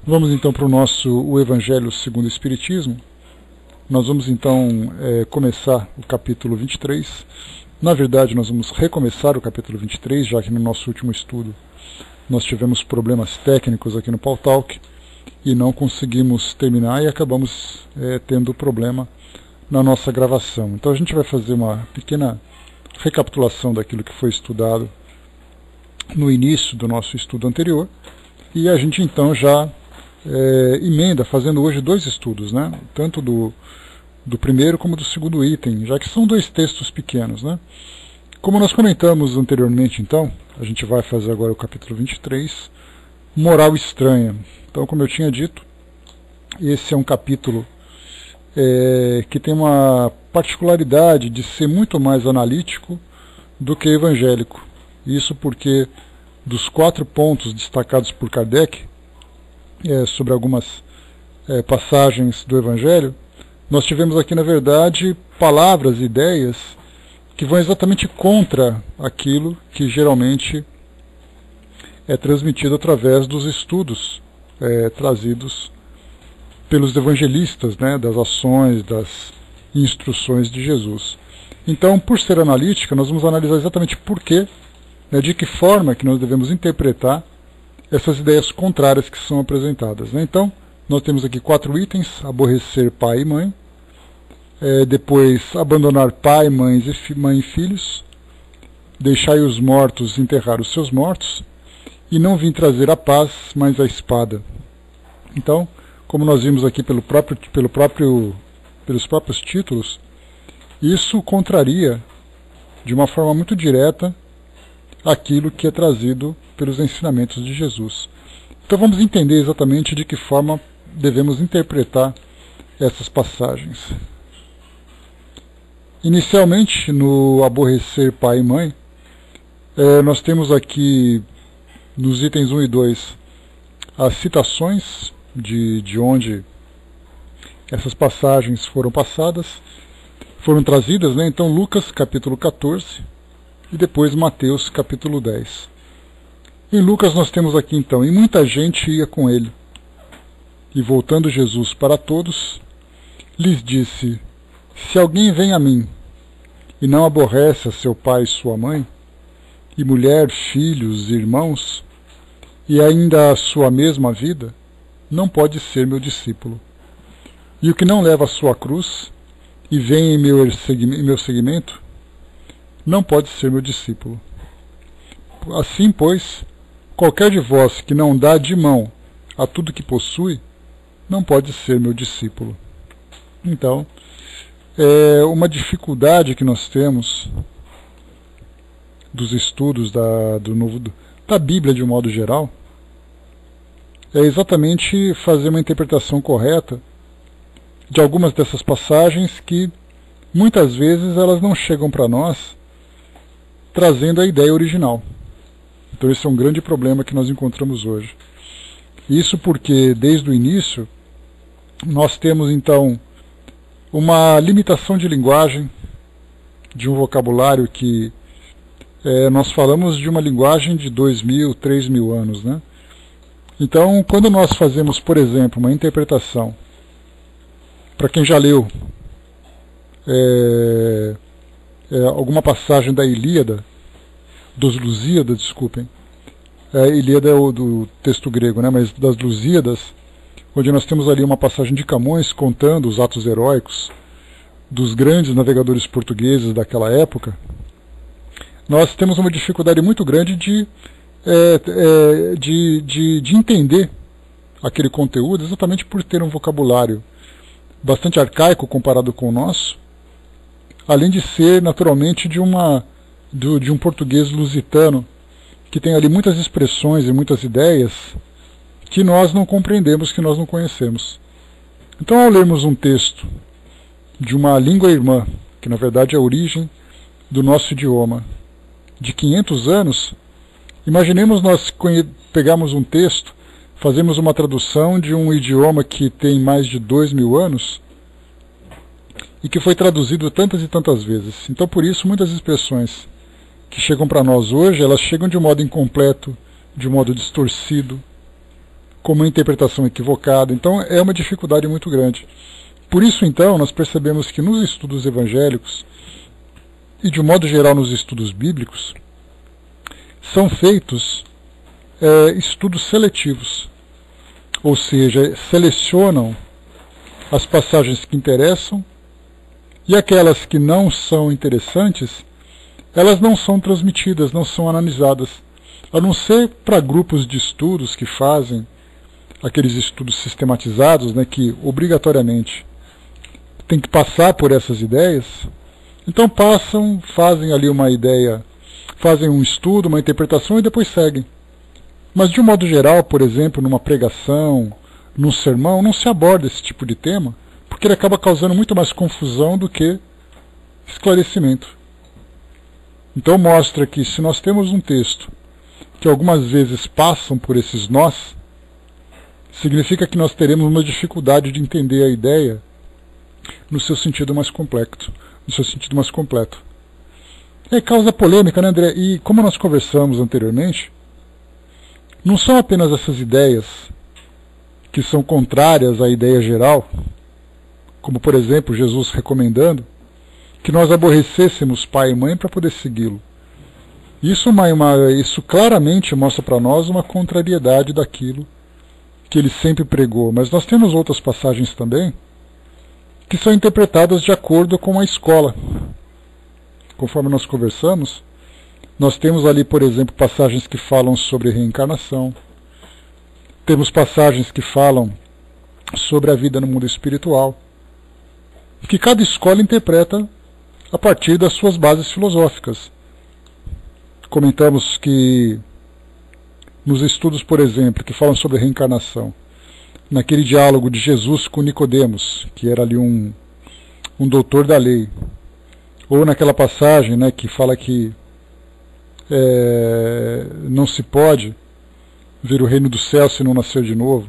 Vamos então para o Evangelho segundo o Espiritismo. Nós vamos então começar o capítulo 23. Na verdade, nós vamos recomeçar o capítulo 23, já que no nosso último estudo nós tivemos problemas técnicos aqui no Pautalk e não conseguimos terminar e acabamos tendo problema na nossa gravação. Então a gente vai fazer uma pequena recapitulação daquilo que foi estudado no início do nosso estudo anterior e a gente então já emenda, fazendo hoje dois estudos, né? Tanto do primeiro como do segundo item, já que são dois textos pequenos, né? Como nós comentamos anteriormente, então, a gente vai fazer agora o capítulo 23, Moral Estranha. Então, como eu tinha dito, esse é um capítulo que tem uma particularidade de ser muito mais analítico do que evangélico. Isso porque dos 4 pontos destacados por Kardec, sobre algumas passagens do Evangelho, nós tivemos aqui, na verdade, palavras e ideias que vão exatamente contra aquilo que geralmente é transmitido através dos estudos trazidos pelos evangelistas, né, das ações, das instruções de Jesus. Então, por ser analítica, nós vamos analisar exatamente por quê, né, de que forma que nós devemos interpretar essas ideias contrárias que são apresentadas, né? Então, nós temos aqui 4 itens: aborrecer pai e mãe, depois abandonar pai, mãe e filhos, deixai os mortos enterrar os seus mortos, e não vim trazer a paz, mas a espada. Então, como nós vimos aqui pelos próprios títulos, isso contraria de uma forma muito direta aquilo que é trazido pelos ensinamentos de Jesus. Então vamos entender exatamente de que forma devemos interpretar essas passagens. Inicialmente, no aborrecer pai e mãe, nós temos aqui nos itens 1 e 2 as citações de onde essas passagens foram trazidas, né? Então Lucas capítulo 14 e depois Mateus capítulo 10. Em Lucas nós temos aqui então: e muita gente ia com ele, e voltando Jesus para todos, lhes disse: se alguém vem a mim, e não aborrece a seu pai e sua mãe, e mulher, filhos e irmãos, e ainda a sua mesma vida, não pode ser meu discípulo. E o que não leva a sua cruz, e vem em meu seguimento, não pode ser meu discípulo. Assim, pois, qualquer de vós que não dá de mão a tudo que possui, não pode ser meu discípulo. Então, uma dificuldade que nós temos dos estudos da Bíblia de um modo geral é exatamente fazer uma interpretação correta de algumas dessas passagens que muitas vezes elas não chegam para nós trazendo a ideia original. Então esse é um grande problema que nós encontramos hoje. Isso porque desde o início nós temos então uma limitação de linguagem, de um vocabulário que nós falamos de uma linguagem de 2.000, 3.000 anos, né? Então, quando nós fazemos, por exemplo, uma interpretação, para quem já leu alguma passagem da Ilíada, dos Lusíadas, desculpem, Ilíada é do texto grego, né? Mas das Lusíadas, onde nós temos ali uma passagem de Camões contando os atos heróicos dos grandes navegadores portugueses daquela época, nós temos uma dificuldade muito grande de entender aquele conteúdo, exatamente por ter um vocabulário bastante arcaico comparado com o nosso, além de ser naturalmente de um português lusitano, que tem ali muitas expressões e muitas ideias que nós não compreendemos, que nós não conhecemos. Então, ao lermos um texto de uma língua irmã, que na verdade é a origem do nosso idioma, de 500 anos, imaginemos nós pegarmos um texto, fazemos uma tradução de um idioma que tem mais de 2.000 anos e que foi traduzido tantas e tantas vezes. Então, por isso, muitas expressões que chegam para nós hoje, elas chegam de um modo incompleto, de um modo distorcido, como uma interpretação equivocada. Então é uma dificuldade muito grande. Por isso, então, nós percebemos que nos estudos evangélicos, e de um modo geral nos estudos bíblicos, são feitos estudos seletivos, ou seja, selecionam as passagens que interessam, e aquelas que não são interessantes, elas não são transmitidas, não são analisadas, a não ser para grupos de estudos que fazem aqueles estudos sistematizados, né, que obrigatoriamente tem que passar por essas ideias. Então fazem ali uma ideia, fazem um estudo, uma interpretação e depois seguem. Mas de um modo geral, por exemplo, numa pregação, num sermão, não se aborda esse tipo de tema, porque ele acaba causando muito mais confusão do que esclarecimento. Então mostra que se nós temos um texto que algumas vezes passam por esses nós, significa que nós teremos uma dificuldade de entender a ideia no seu sentido mais completo. É causa polêmica, né, André? E como nós conversamos anteriormente, não são apenas essas ideias que são contrárias à ideia geral, como por exemplo Jesus recomendando que nós aborrecêssemos pai e mãe para poder segui-lo. Isso claramente mostra para nós uma contrariedade daquilo que ele sempre pregou. Mas nós temos outras passagens também que são interpretadas de acordo com a escola. Conforme nós conversamos, nós temos ali, por exemplo, passagens que falam sobre reencarnação. Temos passagens que falam sobre a vida no mundo espiritual, que cada escola interpreta a partir das suas bases filosóficas. Comentamos que nos estudos, por exemplo, que falam sobre reencarnação, naquele diálogo de Jesus com Nicodemos, que era ali um doutor da lei, ou naquela passagem, né, que fala que não se pode ver o reino do céu se não nascer de novo.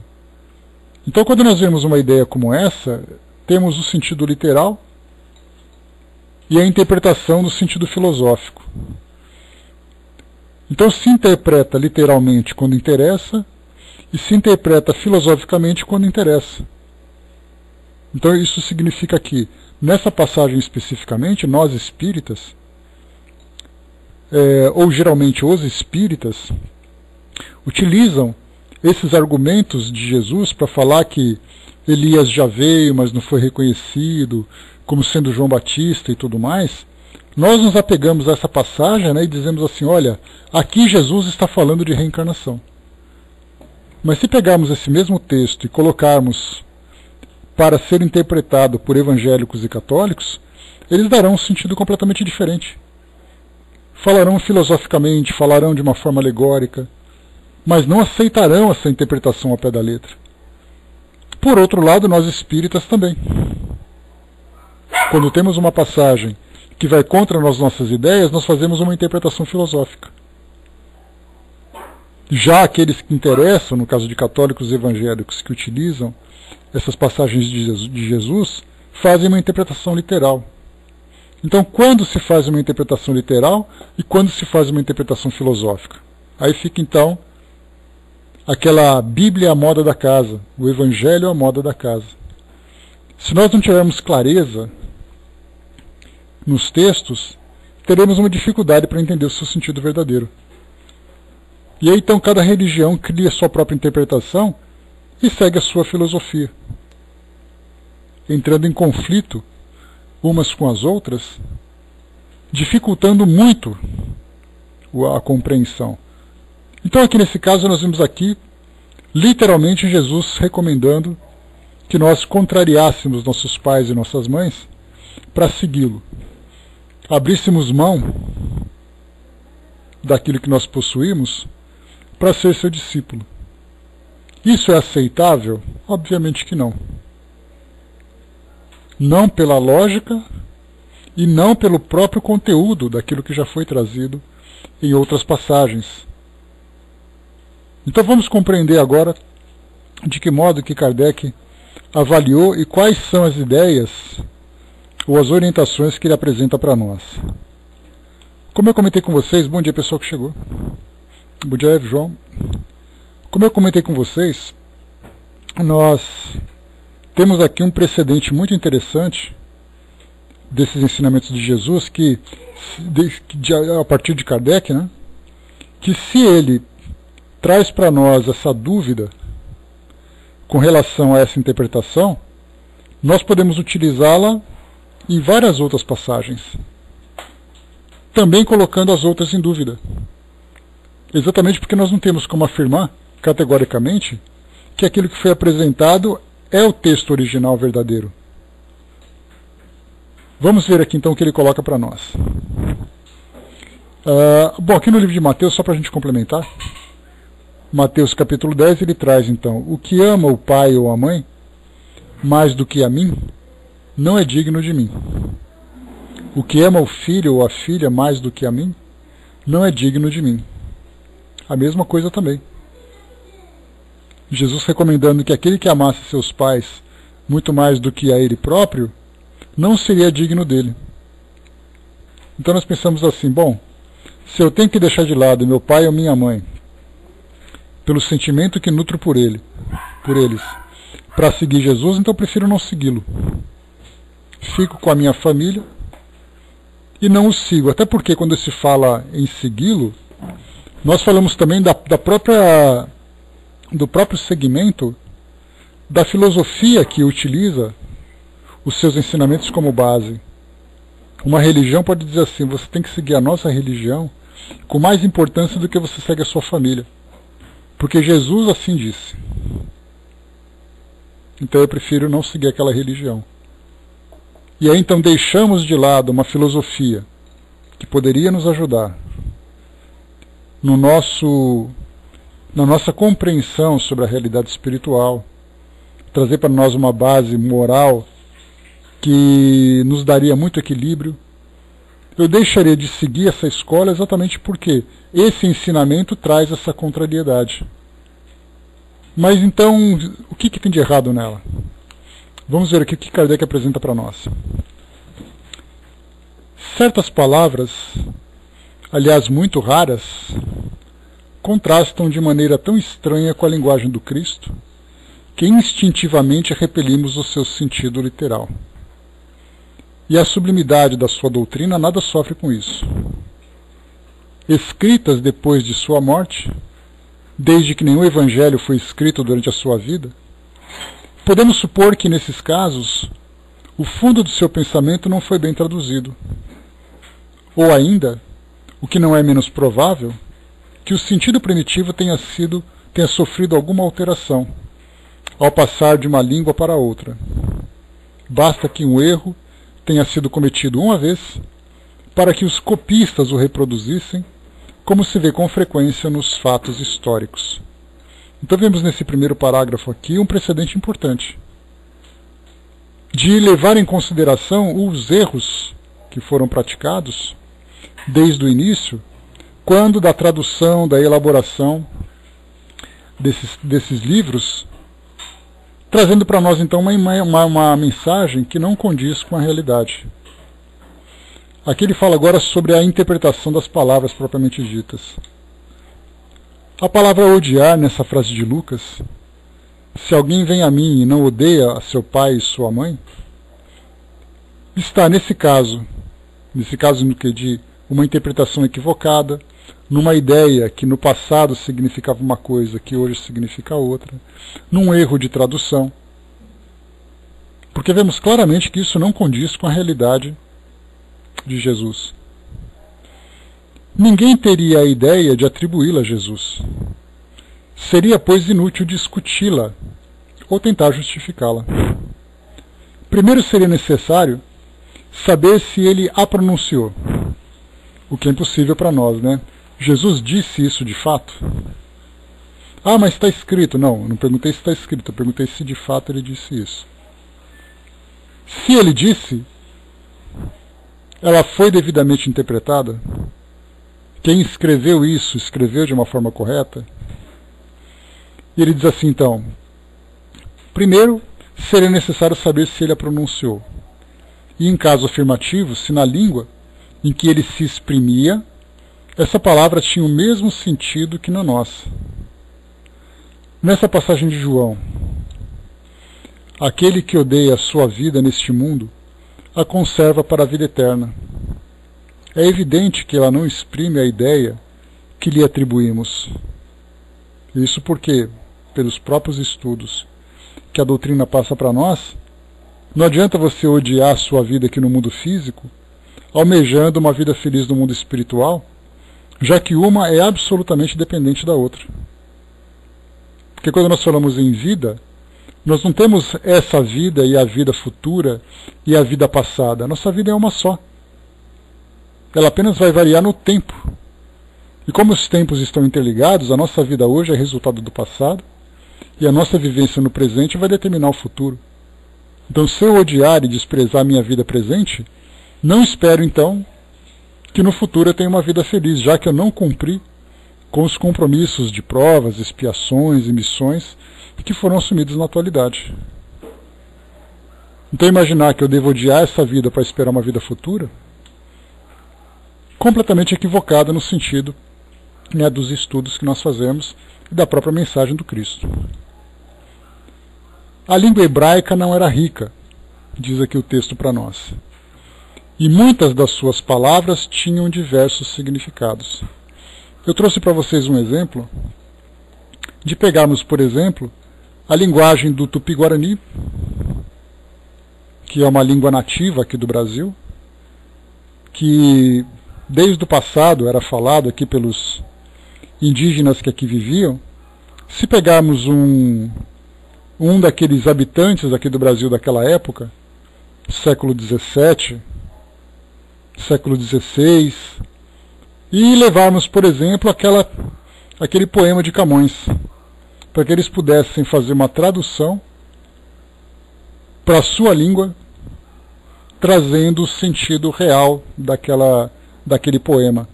Então, quando nós vemos uma ideia como essa, temos o sentido literal e a interpretação do sentido filosófico. Então, se interpreta literalmente quando interessa e se interpreta filosoficamente quando interessa. Então, isso significa que, nessa passagem especificamente, nós espíritas, ou geralmente os espíritas, utilizam esses argumentos de Jesus para falar que Elias já veio, mas não foi reconhecido, como sendo João Batista e tudo mais. Nós nos apegamos a essa passagem, né, e dizemos assim, olha, aqui Jesus está falando de reencarnação. Mas se pegarmos esse mesmo texto e colocarmos para ser interpretado por evangélicos e católicos, eles darão um sentido completamente diferente. Falarão filosoficamente, falarão de uma forma alegórica, mas não aceitarão essa interpretação ao pé da letra. Por outro lado, nós espíritas também. Quando temos uma passagem que vai contra as nossas ideias, nós fazemos uma interpretação filosófica. Já aqueles que interessam, no caso de católicos e evangélicos que utilizam essas passagens de Jesus, fazem uma interpretação literal. Então, quando se faz uma interpretação literal e quando se faz uma interpretação filosófica? Aí fica, então, aquela Bíblia à moda da casa, o Evangelho à moda da casa. Se nós não tivermos clareza nos textos, teremos uma dificuldade para entender o seu sentido verdadeiro. E aí, então, cada religião cria a sua própria interpretação e segue a sua filosofia, entrando em conflito umas com as outras, dificultando muito a compreensão. Então, aqui nesse caso, nós vimos aqui, literalmente, Jesus recomendando que nós contrariássemos nossos pais e nossas mães para segui-lo. Abríssemos mão daquilo que nós possuímos para ser seu discípulo. Isso é aceitável? Obviamente que não. Não pela lógica e não pelo próprio conteúdo daquilo que já foi trazido em outras passagens. Então vamos compreender agora de que modo que Kardec avaliou e quais são as ideias ou as orientações que ele apresenta para nós. Como eu comentei com vocês, bom dia pessoal que chegou. Bom dia, João. Como eu comentei com vocês, nós temos aqui um precedente muito interessante desses ensinamentos de Jesus, que a partir de Kardec, né, que se ele traz para nós essa dúvida com relação a essa interpretação, nós podemos utilizá-la em várias outras passagens, também colocando as outras em dúvida. Exatamente porque nós não temos como afirmar categoricamente que aquilo que foi apresentado é o texto original verdadeiro. Vamos ver aqui então o que ele coloca para nós. Bom, aqui no livro de Mateus, só para a gente complementar, Mateus capítulo 10, ele traz então: o que ama o pai ou a mãe mais do que a mim, não é digno de mim. O que ama o filho ou a filha mais do que a mim, não é digno de mim. A mesma coisa também. Jesus recomendando que aquele que amasse seus pais muito mais do que a ele próprio, não seria digno dele. Então nós pensamos assim: bom, se eu tenho que deixar de lado meu pai ou minha mãe, pelo sentimento que nutro por eles, para seguir Jesus, então eu prefiro não segui-lo. Fico com a minha família e não o sigo. Até porque quando se fala em segui-lo, nós falamos também do próprio segmento da filosofia que utiliza os seus ensinamentos como base. Uma religião pode dizer assim: você tem que seguir a nossa religião com mais importância do que você segue a sua família, porque Jesus assim disse. Então eu prefiro não seguir aquela religião. E aí então deixamos de lado uma filosofia que poderia nos ajudar na nossa compreensão sobre a realidade espiritual, trazer para nós uma base moral que nos daria muito equilíbrio. Eu deixaria de seguir essa escola exatamente porque esse ensinamento traz essa contrariedade. Mas então, o que tem de errado nela? Vamos ver aqui o que Kardec apresenta para nós. Certas palavras, aliás muito raras, contrastam de maneira tão estranha com a linguagem do Cristo, que instintivamente repelimos o seu sentido literal. E a sublimidade da sua doutrina nada sofre com isso. Escritas depois de sua morte, desde que nenhum evangelho foi escrito durante a sua vida, podemos supor que, nesses casos, o fundo do seu pensamento não foi bem traduzido. Ou ainda, o que não é menos provável, que o sentido primitivo tenha sofrido alguma alteração ao passar de uma língua para outra. Basta que um erro tenha sido cometido uma vez para que os copistas o reproduzissem, como se vê com frequência nos fatos históricos. Então vemos nesse primeiro parágrafo aqui um precedente importante de levar em consideração os erros que foram praticados desde o início, quando da tradução, da elaboração desses livros, trazendo para nós então uma mensagem que não condiz com a realidade. Aqui ele fala agora sobre a interpretação das palavras propriamente ditas. A palavra odiar, nessa frase de Lucas, se alguém vem a mim e não odeia a seu pai e sua mãe, está nesse caso no que de uma interpretação equivocada, numa ideia que no passado significava uma coisa que hoje significa outra, num erro de tradução. Porque vemos claramente que isso não condiz com a realidade de Jesus. Ninguém teria a ideia de atribuí-la a Jesus. Seria, pois, inútil discuti-la ou tentar justificá-la. Primeiro seria necessário saber se ele a pronunciou, o que é impossível para nós, né? Jesus disse isso de fato? Ah, mas está escrito. Não perguntei se está escrito, eu perguntei se de fato ele disse isso. Se ele disse, ela foi devidamente interpretada? Quem escreveu isso, escreveu de uma forma correta? E ele diz assim então: primeiro, seria necessário saber se ele a pronunciou. E em caso afirmativo, se na língua em que ele se exprimia, essa palavra tinha o mesmo sentido que na nossa. Nessa passagem de João, aquele que odeia a sua vida neste mundo, a conserva para a vida eterna. É evidente que ela não exprime a ideia que lhe atribuímos. Isso porque, pelos próprios estudos que a doutrina passa para nós, não adianta você odiar a sua vida aqui no mundo físico, almejando uma vida feliz no mundo espiritual, já que uma é absolutamente dependente da outra. Porque quando nós falamos em vida, nós não temos essa vida e a vida futura e a vida passada. A nossa vida é uma só. Ela apenas vai variar no tempo. E como os tempos estão interligados, a nossa vida hoje é resultado do passado, e a nossa vivência no presente vai determinar o futuro. Então, se eu odiar e desprezar a minha vida presente, não espero então que no futuro eu tenha uma vida feliz, já que eu não cumpri com os compromissos de provas, expiações e missões que foram assumidos na atualidade. Então, imaginar que eu devo odiar essa vida para esperar uma vida futura, completamente equivocada no sentido, né, dos estudos que nós fazemos e da própria mensagem do Cristo. A língua hebraica não era rica, diz aqui o texto para nós, e muitas das suas palavras tinham diversos significados. Eu trouxe para vocês um exemplo de pegarmos, por exemplo, a linguagem do Tupi-Guarani, que é uma língua nativa aqui do Brasil, que desde o passado era falado aqui pelos indígenas que aqui viviam. Se pegarmos um daqueles habitantes aqui do Brasil daquela época, século XVII, século XVI, e levarmos, por exemplo, aquele poema de Camões, para que eles pudessem fazer uma tradução para a sua língua, trazendo o sentido real daquele poema.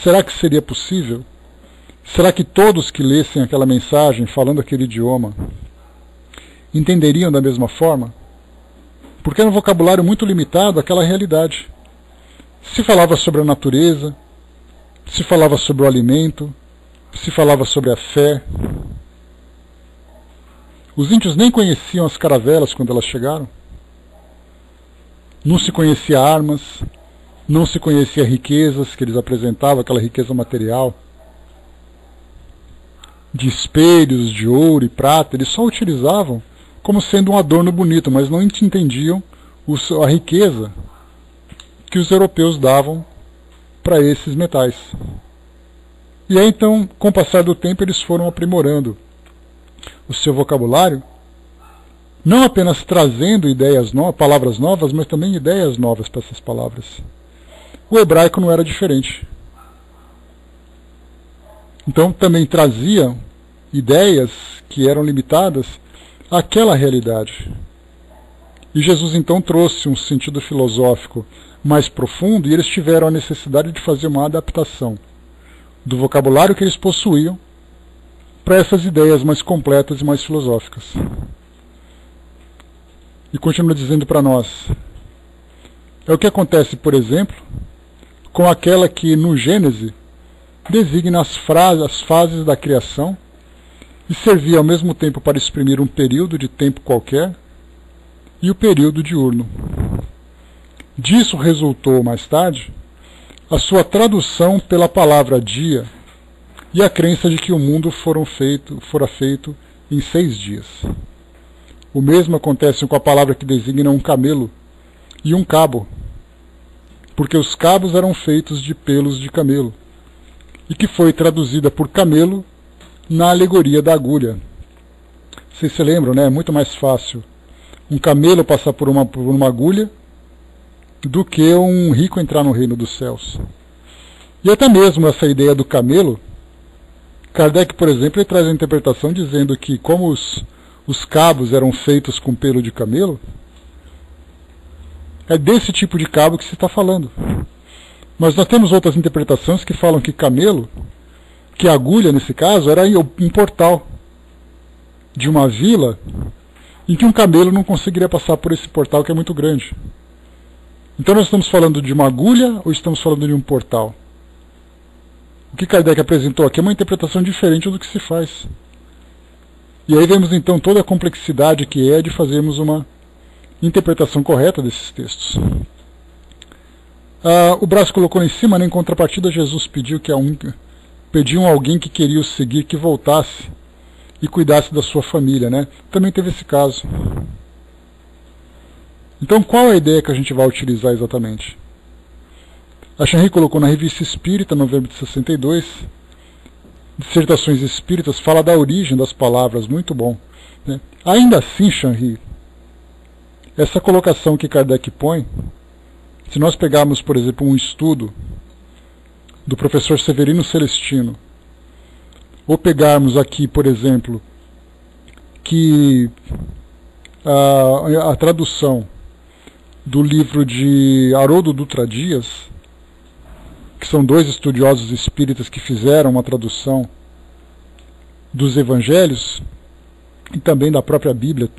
Será que seria possível? Será que todos que lessem aquela mensagem falando aquele idioma entenderiam da mesma forma? Porque era um vocabulário muito limitado àquela realidade. Se falava sobre a natureza, se falava sobre o alimento, se falava sobre a fé. Os índios nem conheciam as caravelas quando elas chegaram. Não se conhecia armas, não se conhecia riquezas que eles apresentavam, aquela riqueza material, de espelhos, de ouro e prata. Eles só utilizavam como sendo um adorno bonito, mas não entendiam a riqueza que os europeus davam para esses metais. E aí então, com o passar do tempo, eles foram aprimorando o seu vocabulário, não apenas trazendo palavras novas, mas também ideias novas para essas palavras. O hebraico não era diferente. Então também trazia ideias que eram limitadas àquela realidade. E Jesus então trouxe um sentido filosófico mais profundo, e eles tiveram a necessidade de fazer uma adaptação do vocabulário que eles possuíam para essas ideias mais completas e mais filosóficas. E continua dizendo para nós, é o que acontece, por exemplo, com aquela que no Gênesis designa as fases da criação e servia ao mesmo tempo para exprimir um período de tempo qualquer e o período diurno. Disso resultou, mais tarde, a sua tradução pela palavra dia e a crença de que o mundo fora feito em 6 dias. O mesmo acontece com a palavra que designa um camelo e um cabo, porque os cabos eram feitos de pelos de camelo, e que foi traduzida por camelo na alegoria da agulha. Vocês se lembram, né? É muito mais fácil um camelo passar por uma agulha do que um rico entrar no reino dos céus. E até mesmo essa ideia do camelo, Kardec, por exemplo, ele traz a interpretação dizendo que como os cabos eram feitos com pelo de camelo, é desse tipo de cabo que se está falando. Mas nós temos outras interpretações que falam que camelo, que a agulha nesse caso, era um portal de uma vila em que um camelo não conseguiria passar por esse portal que é muito grande. Então nós estamos falando de uma agulha ou estamos falando de um portal? O que Kardec apresentou aqui é uma interpretação diferente do que se faz. E aí vemos então toda a complexidade que é de fazermos uma interpretação correta desses textos. O Braz colocou lá em cima, né, em contrapartida, Jesus pediu a alguém que queria o seguir que voltasse e cuidasse da sua família, né? Também teve esse caso. Então qual é a ideia que a gente vai utilizar exatamente? A Shanri colocou na Revista Espírita, novembro de 62, Dissertações Espíritas, fala da origem das palavras, muito bom, né? Ainda assim, Shanri, essa colocação que Kardec põe, se nós pegarmos, por exemplo, um estudo do professor Severino Celestino, ou pegarmos aqui, por exemplo, que a tradução do livro de Haroldo Dutra Dias, que são dois estudiosos espíritas que fizeram uma tradução dos evangelhos e também da própria Bíblia,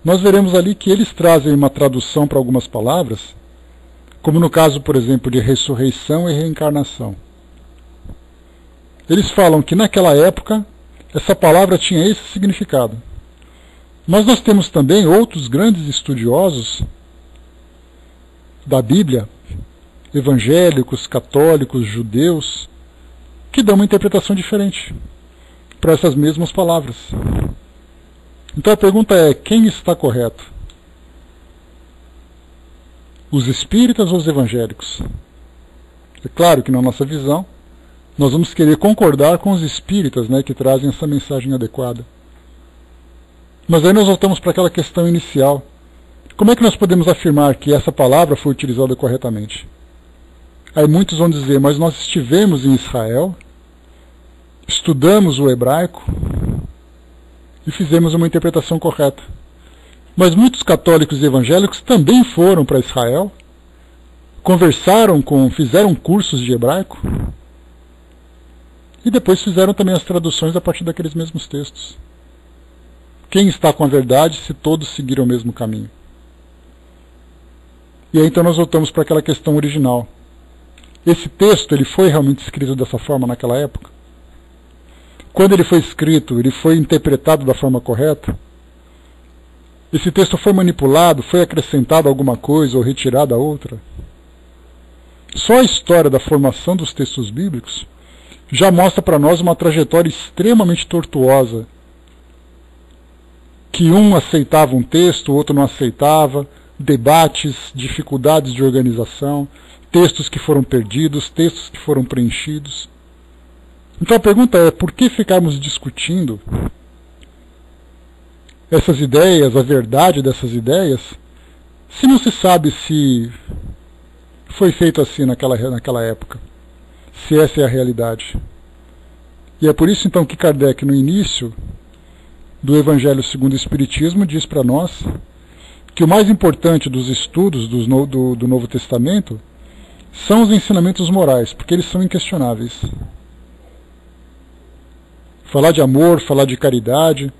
nós veremos ali que eles trazem uma tradução para algumas palavras, como no caso, por exemplo, de ressurreição e reencarnação. Eles falam que naquela época essa palavra tinha esse significado. Mas nós temos também outros grandes estudiosos da Bíblia, evangélicos, católicos, judeus, que dão uma interpretação diferente para essas mesmas palavras. Então a pergunta é, quem está correto? Os espíritas ou os evangélicos? É claro que na nossa visão, nós vamos querer concordar com os espíritas, né, que trazem essa mensagem adequada. Mas aí nós voltamos para aquela questão inicial. Como é que nós podemos afirmar que essa palavra foi utilizada corretamente? Aí muitos vão dizer, mas nós estivemos em Israel, estudamos o hebraico e fizemos uma interpretação correta. Mas muitos católicos e evangélicos também foram para Israel, fizeram cursos de hebraico e depois fizeram também as traduções a partir daqueles mesmos textos. Quem está com a verdade se todos seguiram o mesmo caminho? E aí então nós voltamos para aquela questão original. Esse texto, ele foi realmente escrito dessa forma naquela época? Quando ele foi escrito, ele foi interpretado da forma correta? Esse texto foi manipulado, foi acrescentado alguma coisa ou retirado a outra? Só a história da formação dos textos bíblicos já mostra para nós uma trajetória extremamente tortuosa, que um aceitava um texto, o outro não aceitava, debates, dificuldades de organização, textos que foram perdidos, textos que foram preenchidos. Então a pergunta é, por que ficarmos discutindo essas ideias, a verdade dessas ideias, se não se sabe se foi feito assim naquela época, se essa é a realidade? E é por isso então que Kardec, no início do Evangelho segundo o Espiritismo, diz para nós que o mais importante dos estudos do Novo Testamento são os ensinamentos morais, porque eles são inquestionáveis. Falar de amor, falar de caridade,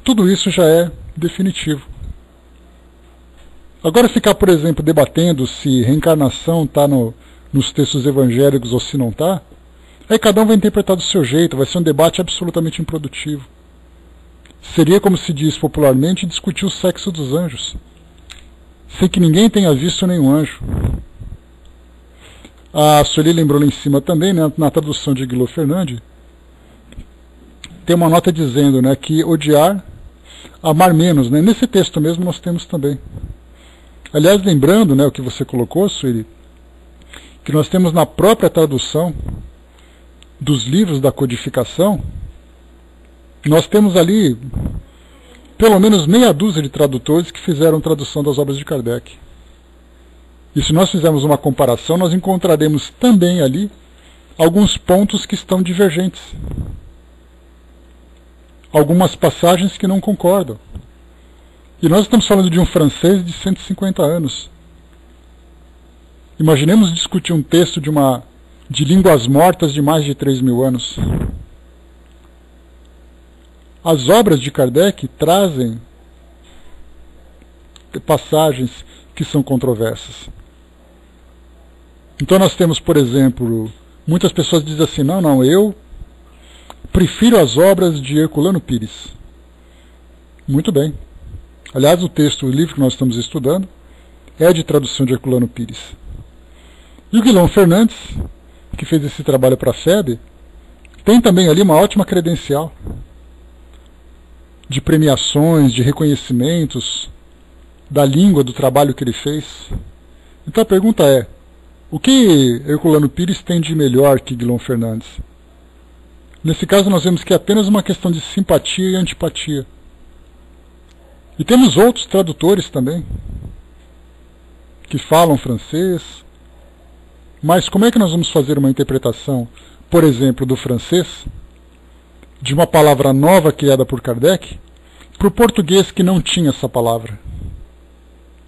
tudo isso já é definitivo. Agora ficar, por exemplo, debatendo se reencarnação está nos textos evangélicos ou se não está, aí cada um vai interpretar do seu jeito, vai ser um debate absolutamente improdutivo. Seria, como se diz popularmente, discutir o sexo dos anjos, sem que ninguém tenha visto nenhum anjo. A Sueli lembrou lá em cima também, né, na tradução de Guilherme Fernandes, tem uma nota dizendo, né, que odiar, amar menos, né? Nesse texto mesmo nós temos também. Aliás, lembrando, né, o que você colocou, Sueli, que nós temos na própria tradução dos livros da codificação, nós temos ali pelo menos meia dúzia de tradutores que fizeram tradução das obras de Kardec. E se nós fizermos uma comparação, nós encontraremos também ali alguns pontos que estão divergentes. Algumas passagens que não concordam. E nós estamos falando de um francês de 150 anos. Imaginemos discutir um texto de línguas mortas de mais de 3.000 anos. As obras de Kardec trazem passagens que são controversas. Então nós temos, por exemplo, muitas pessoas dizem assim, não, eu prefiro as obras de Herculano Pires. Muito bem. Aliás, o livro que nós estamos estudando é de tradução de Herculano Pires. E o Guilherme Fernandes, que fez esse trabalho para a FEB, tem também ali uma ótima credencial de premiações, de reconhecimentos da língua, do trabalho que ele fez. Então a pergunta é, o que Herculano Pires tem de melhor que Guilherme Fernandes? Nesse caso nós vemos que é apenas uma questão de simpatia e antipatia. E temos outros tradutores também, que falam francês, mas como é que nós vamos fazer uma interpretação, por exemplo, do francês, de uma palavra nova criada por Kardec, para o português que não tinha essa palavra?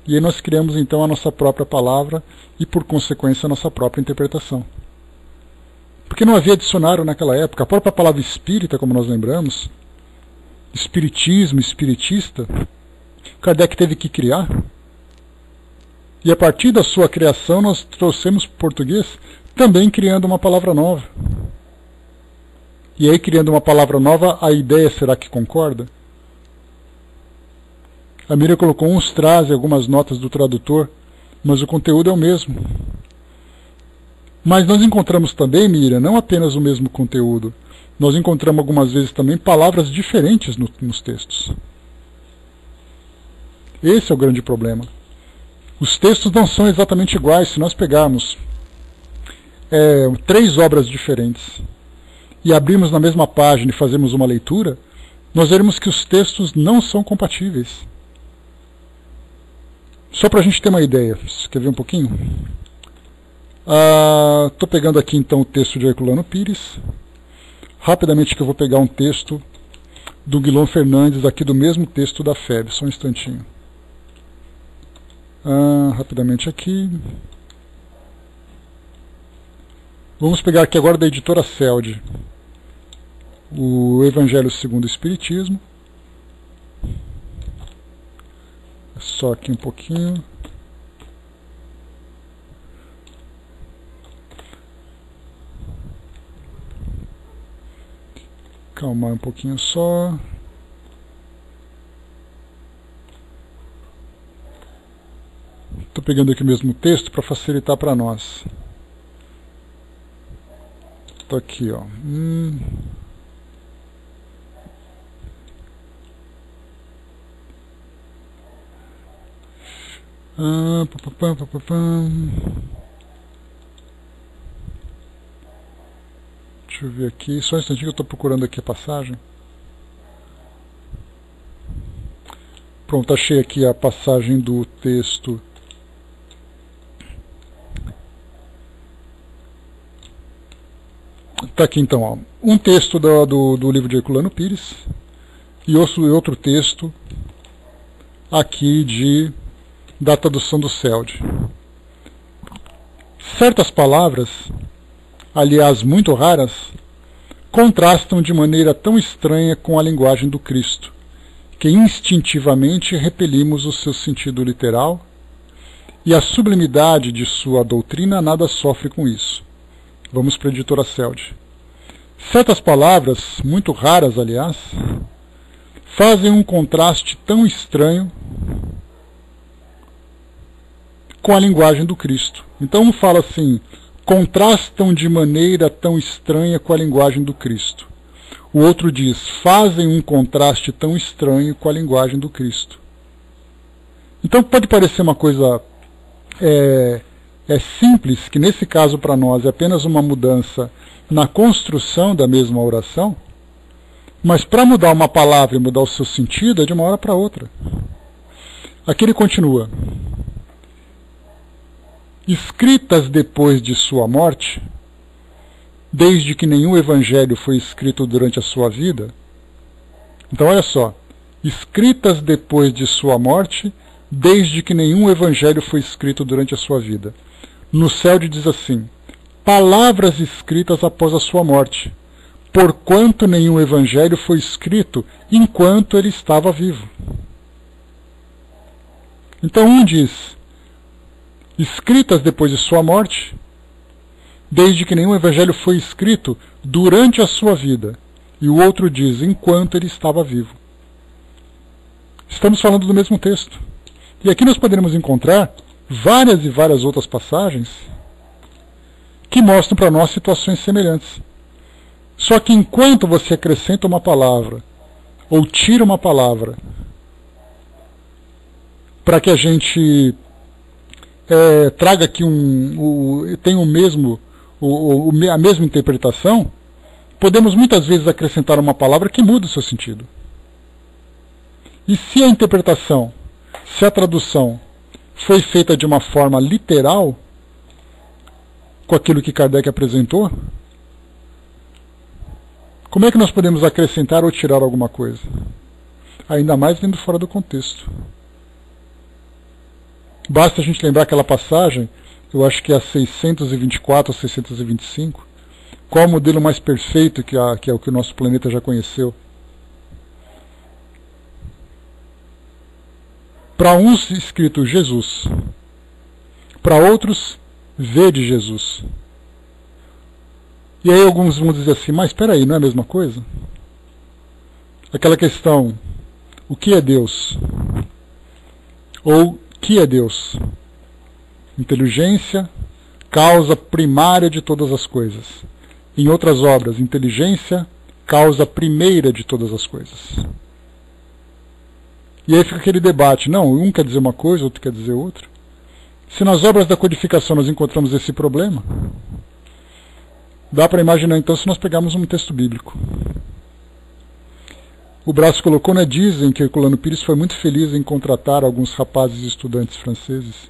E aí nós criamos então a nossa própria palavra e, por consequência, a nossa própria interpretação. Porque não havia dicionário naquela época. A própria palavra espírita, como nós lembramos, espiritismo, espiritista, Kardec teve que criar. E a partir da sua criação nós trouxemos para o português também criando uma palavra nova. E aí, criando uma palavra nova, a ideia será que concorda? A Miriam colocou uns trazem algumas notas do tradutor, mas o conteúdo é o mesmo. Mas nós encontramos também, Miriam, não apenas o mesmo conteúdo, nós encontramos algumas vezes também palavras diferentes nos textos. Esse é o grande problema. Os textos não são exatamente iguais. Se nós pegarmos 3 obras diferentes e abrirmos na mesma página e fazermos uma leitura, nós veremos que os textos não são compatíveis. Só para a gente ter uma ideia, você quer ver um pouquinho? Estou pegando aqui então o texto de Herculano Pires. Rapidamente que eu vou pegar um texto do Guilherme Fernandes, aqui do mesmo texto da FEB, só um instantinho. Rapidamente aqui. Vamos pegar aqui agora da editora Celde, o Evangelho segundo o Espiritismo. Só aqui um pouquinho. Calmar um pouquinho só. Estou pegando aqui o mesmo texto para facilitar para nós. Estou aqui, ó. Deixa eu ver aqui, só um instantinho que eu estou procurando aqui a passagem. Pronto, achei aqui a passagem do texto. Está aqui então, ó, um texto do livro de Herculano Pires e outro texto aqui da tradução do Celde. Certas palavras, aliás muito raras, contrastam de maneira tão estranha com a linguagem do Cristo, que instintivamente repelimos o seu sentido literal, e a sublimidade de sua doutrina nada sofre com isso. Vamos para a editora Celde. Certas palavras, muito raras aliás, fazem um contraste tão estranho com a linguagem do Cristo. Então um fala assim, contrastam de maneira tão estranha com a linguagem do Cristo. O outro diz, fazem um contraste tão estranho com a linguagem do Cristo. Então pode parecer uma coisa simples, que nesse caso para nós é apenas uma mudança na construção da mesma oração, mas para mudar uma palavra e mudar o seu sentido é de uma hora para outra. Aqui ele continua. Escritas depois de sua morte, desde que nenhum evangelho foi escrito durante a sua vida. Então olha só, escritas depois de sua morte, desde que nenhum evangelho foi escrito durante a sua vida. No Celde diz assim, palavras escritas após a sua morte, porquanto nenhum evangelho foi escrito enquanto ele estava vivo. Então um diz, escritas depois de sua morte, desde que nenhum evangelho foi escrito durante a sua vida, e o outro diz, enquanto ele estava vivo. estamos falando do mesmo texto. E aqui nós poderemos encontrar várias e várias outras passagens que mostram para nós situações semelhantes. Só que enquanto você acrescenta uma palavra, ou tira uma palavra, para que a gente traga aqui tenha a mesma interpretação, podemos muitas vezes acrescentar uma palavra que muda o seu sentido. E se a interpretação, se a tradução foi feita de uma forma literal, com aquilo que Kardec apresentou, como é que nós podemos acrescentar ou tirar alguma coisa? Ainda mais vindo fora do contexto. Basta a gente lembrar aquela passagem, eu acho que é a 624 ou 625, qual é o modelo mais perfeito que é o que o nosso planeta já conheceu. Para uns escrito Jesus, para outros vede Jesus. E aí alguns vão dizer assim, mas espera aí, não é a mesma coisa? Aquela questão, o que é Deus? Ou que é Deus? Inteligência, causa primária de todas as coisas. Em outras obras, inteligência, causa primeira de todas as coisas. E aí fica aquele debate, não, um quer dizer uma coisa, outro quer dizer outra. Se nas obras da codificação nós encontramos esse problema, dá para imaginar então se nós pegarmos um texto bíblico. O Brás colocou, né, dizem que Herculano Pires foi muito feliz em contratar alguns rapazes estudantes franceses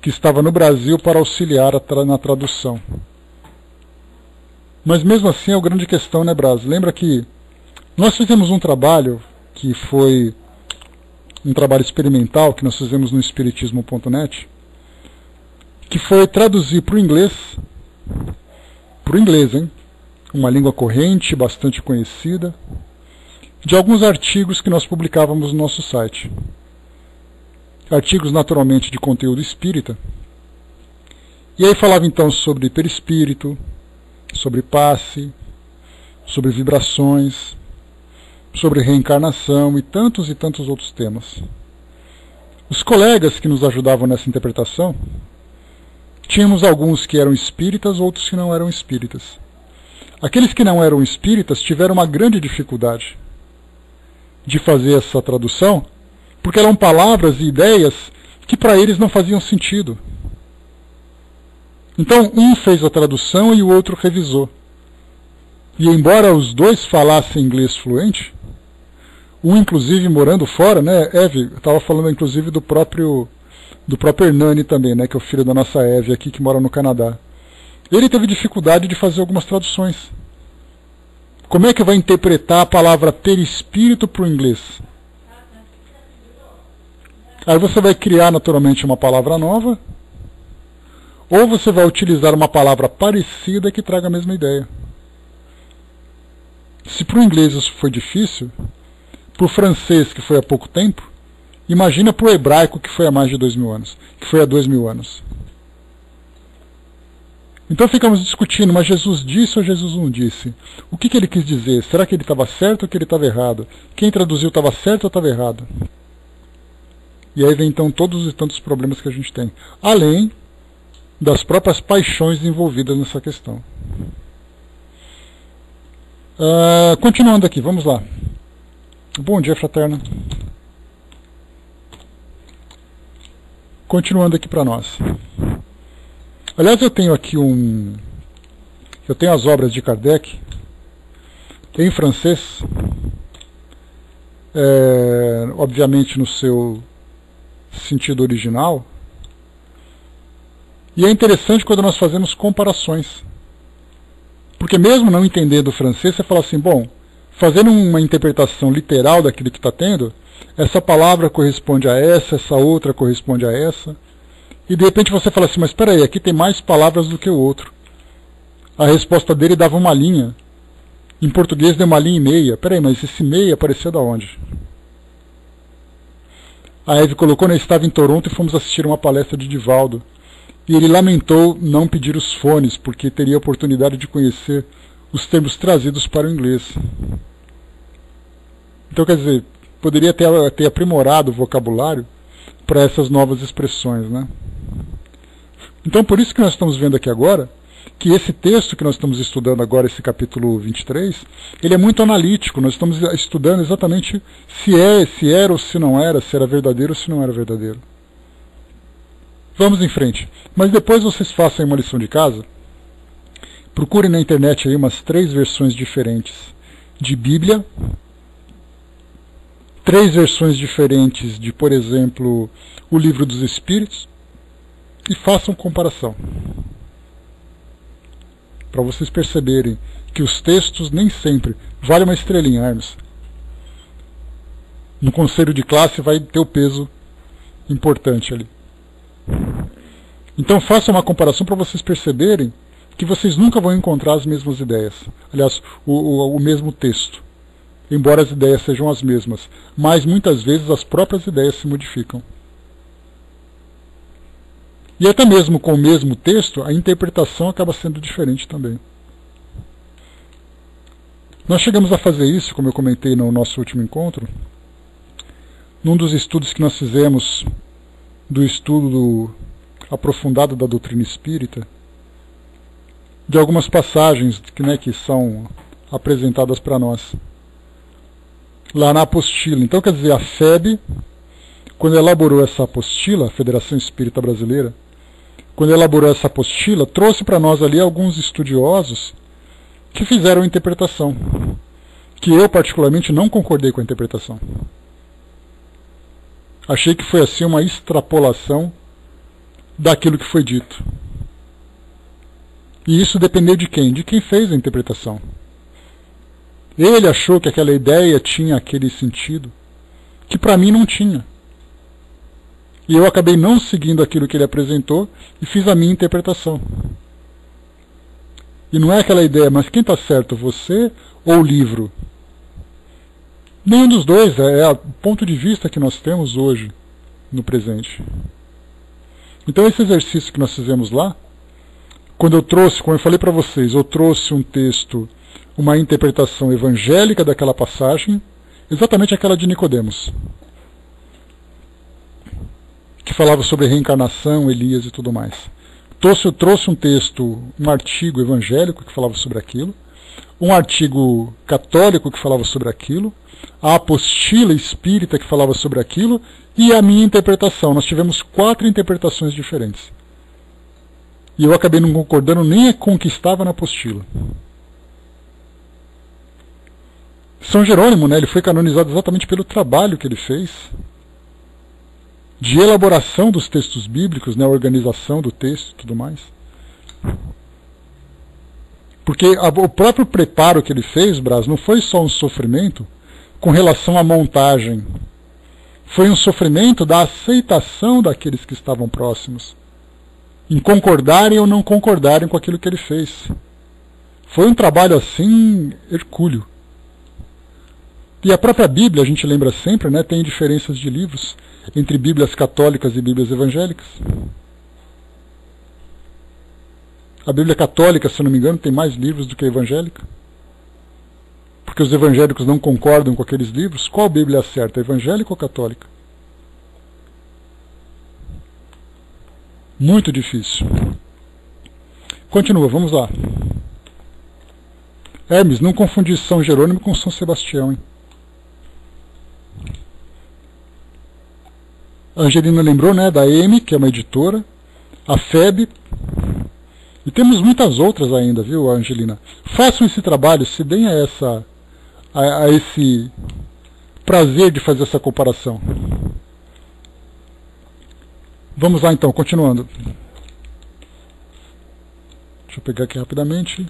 que estavam no Brasil para auxiliar na tradução. Mas mesmo assim é uma grande questão, né, Brás? Lembra que nós fizemos um trabalho que foi um trabalho experimental que nós fizemos no espiritismo.net, que foi traduzir para o inglês, hein? Uma língua corrente, bastante conhecida, de alguns artigos que nós publicávamos no nosso site. Artigos naturalmente de conteúdo espírita. E aí falava então sobre perispírito, sobre passe, sobre vibrações, sobre reencarnação e tantos outros temas. Os colegas que nos ajudavam nessa interpretação, tínhamos alguns que eram espíritas, outros que não eram espíritas. Aqueles que não eram espíritas tiveram uma grande dificuldade de fazer essa tradução, porque eram palavras e ideias que para eles não faziam sentido. Então um fez a tradução e o outro revisou. E embora os dois falassem inglês fluente, um inclusive morando fora, né, Eve, eu estava falando inclusive do próprio Hernani também, né, que é o filho da nossa Eve aqui, que mora no Canadá. Ele teve dificuldade de fazer algumas traduções. Como é que vai interpretar a palavra perispírito para o inglês? Aí você vai criar naturalmente uma palavra nova, ou você vai utilizar uma palavra parecida que traga a mesma ideia. Se para o inglês isso foi difícil, para o francês, que foi há pouco tempo, imagina para o hebraico, que foi há mais de 2000 anos, que foi há 2000 anos. Então ficamos discutindo, mas Jesus disse ou Jesus não disse? O que ele quis dizer? Será que ele estava certo ou que ele estava errado? Quem traduziu estava certo ou estava errado? E aí vem então todos e tantos problemas que a gente tem. Além das próprias paixões envolvidas nessa questão. Continuando aqui, vamos lá. Bom dia, fraterna. Continuando aqui para nós. Aliás, eu tenho aqui eu tenho as obras de Kardec em francês, obviamente no seu sentido original, e é interessante quando nós fazemos comparações, porque mesmo não entendendo o francês, você fala assim, bom, fazendo uma interpretação literal daquilo que está tendo, essa palavra corresponde a essa outra corresponde a essa, e de repente você fala assim, mas espera aí, aqui tem mais palavras do que o outro. A resposta dele dava uma linha. Em português deu uma linha e meia. Espera aí, mas esse meia apareceu da onde? A Eve colocou, nós estava em Toronto e fomos assistir uma palestra de Divaldo. E ele lamentou não pedir os fones, porque teria a oportunidade de conhecer os termos trazidos para o inglês. Então, quer dizer, poderia ter aprimorado o vocabulário para essas novas expressões, né? Então, por isso que nós estamos vendo aqui agora, que esse texto que nós estamos estudando agora, esse capítulo 23, ele é muito analítico. Nós estamos estudando exatamente se era ou se não era, se era verdadeiro ou se não era verdadeiro. Vamos em frente. Mas depois vocês façam uma lição de casa. Procurem na internet aí umas 3 versões diferentes de Bíblia. 3 versões diferentes de, por exemplo, o Livro dos Espíritos. E façam comparação. Para vocês perceberem que os textos nem sempre... Vale uma estrelinha, Hermes. No conselho de classe vai ter o peso importante ali. Então façam uma comparação para vocês perceberem que vocês nunca vão encontrar as mesmas ideias. Aliás, o mesmo texto. Embora as ideias sejam as mesmas. Mas muitas vezes as próprias ideias se modificam. E até mesmo com o mesmo texto, a interpretação acaba sendo diferente também. Nós chegamos a fazer isso, como eu comentei no nosso último encontro, num dos estudos que nós fizemos do estudo aprofundado da doutrina espírita, de algumas passagens que são apresentadas para nós, lá na apostila. Então, quer dizer, a FEB, quando elaborou essa apostila, a Federação Espírita Brasileira, quando elaborou essa apostila, trouxe para nós ali alguns estudiosos que fizeram a interpretação, que eu particularmente não concordei com a interpretação. Achei que foi assim uma extrapolação daquilo que foi dito. E isso dependeu de quem? De quem fez a interpretação. Ele achou que aquela ideia tinha aquele sentido, que para mim não tinha. E eu acabei não seguindo aquilo que ele apresentou e fiz a minha interpretação. E não é aquela ideia, mas quem está certo, você ou o livro? Nenhum dos dois, é o ponto de vista que nós temos hoje, no presente. Então esse exercício que nós fizemos lá, quando eu falei para vocês, eu trouxe um texto, uma interpretação evangélica daquela passagem, exatamente aquela de Nicodemos, que falava sobre reencarnação, Elias e tudo mais. Trouxe um texto, um artigo evangélico que falava sobre aquilo, um artigo católico que falava sobre aquilo, a apostila espírita que falava sobre aquilo e a minha interpretação. Nós tivemos 4 interpretações diferentes. E eu acabei não concordando nem com o que estava na apostila. São Jerônimo, ele foi canonizado exatamente pelo trabalho que ele fez de elaboração dos textos bíblicos, a organização do texto e tudo mais. Porque o próprio preparo que ele fez, Brás, não foi só um sofrimento com relação à montagem. Foi um sofrimento da aceitação daqueles que estavam próximos, em concordarem ou não concordarem com aquilo que ele fez. Foi um trabalho assim, hercúleo. E a própria Bíblia, a gente lembra sempre, tem diferenças de livros entre Bíblias católicas e Bíblias evangélicas. A Bíblia católica, se não me engano, tem mais livros do que a evangélica. Porque os evangélicos não concordam com aqueles livros. Qual Bíblia é certa, evangélica ou católica? Muito difícil. Continua, vamos lá. Hermes, não confundir São Jerônimo com São Sebastião, hein? A Angelina lembrou, da EME, que é uma editora, a FEB, e temos muitas outras ainda, viu, Angelina? Façam esse trabalho, se deem a esse prazer de fazer essa comparação. Vamos lá então, continuando. Deixa eu pegar aqui rapidamente.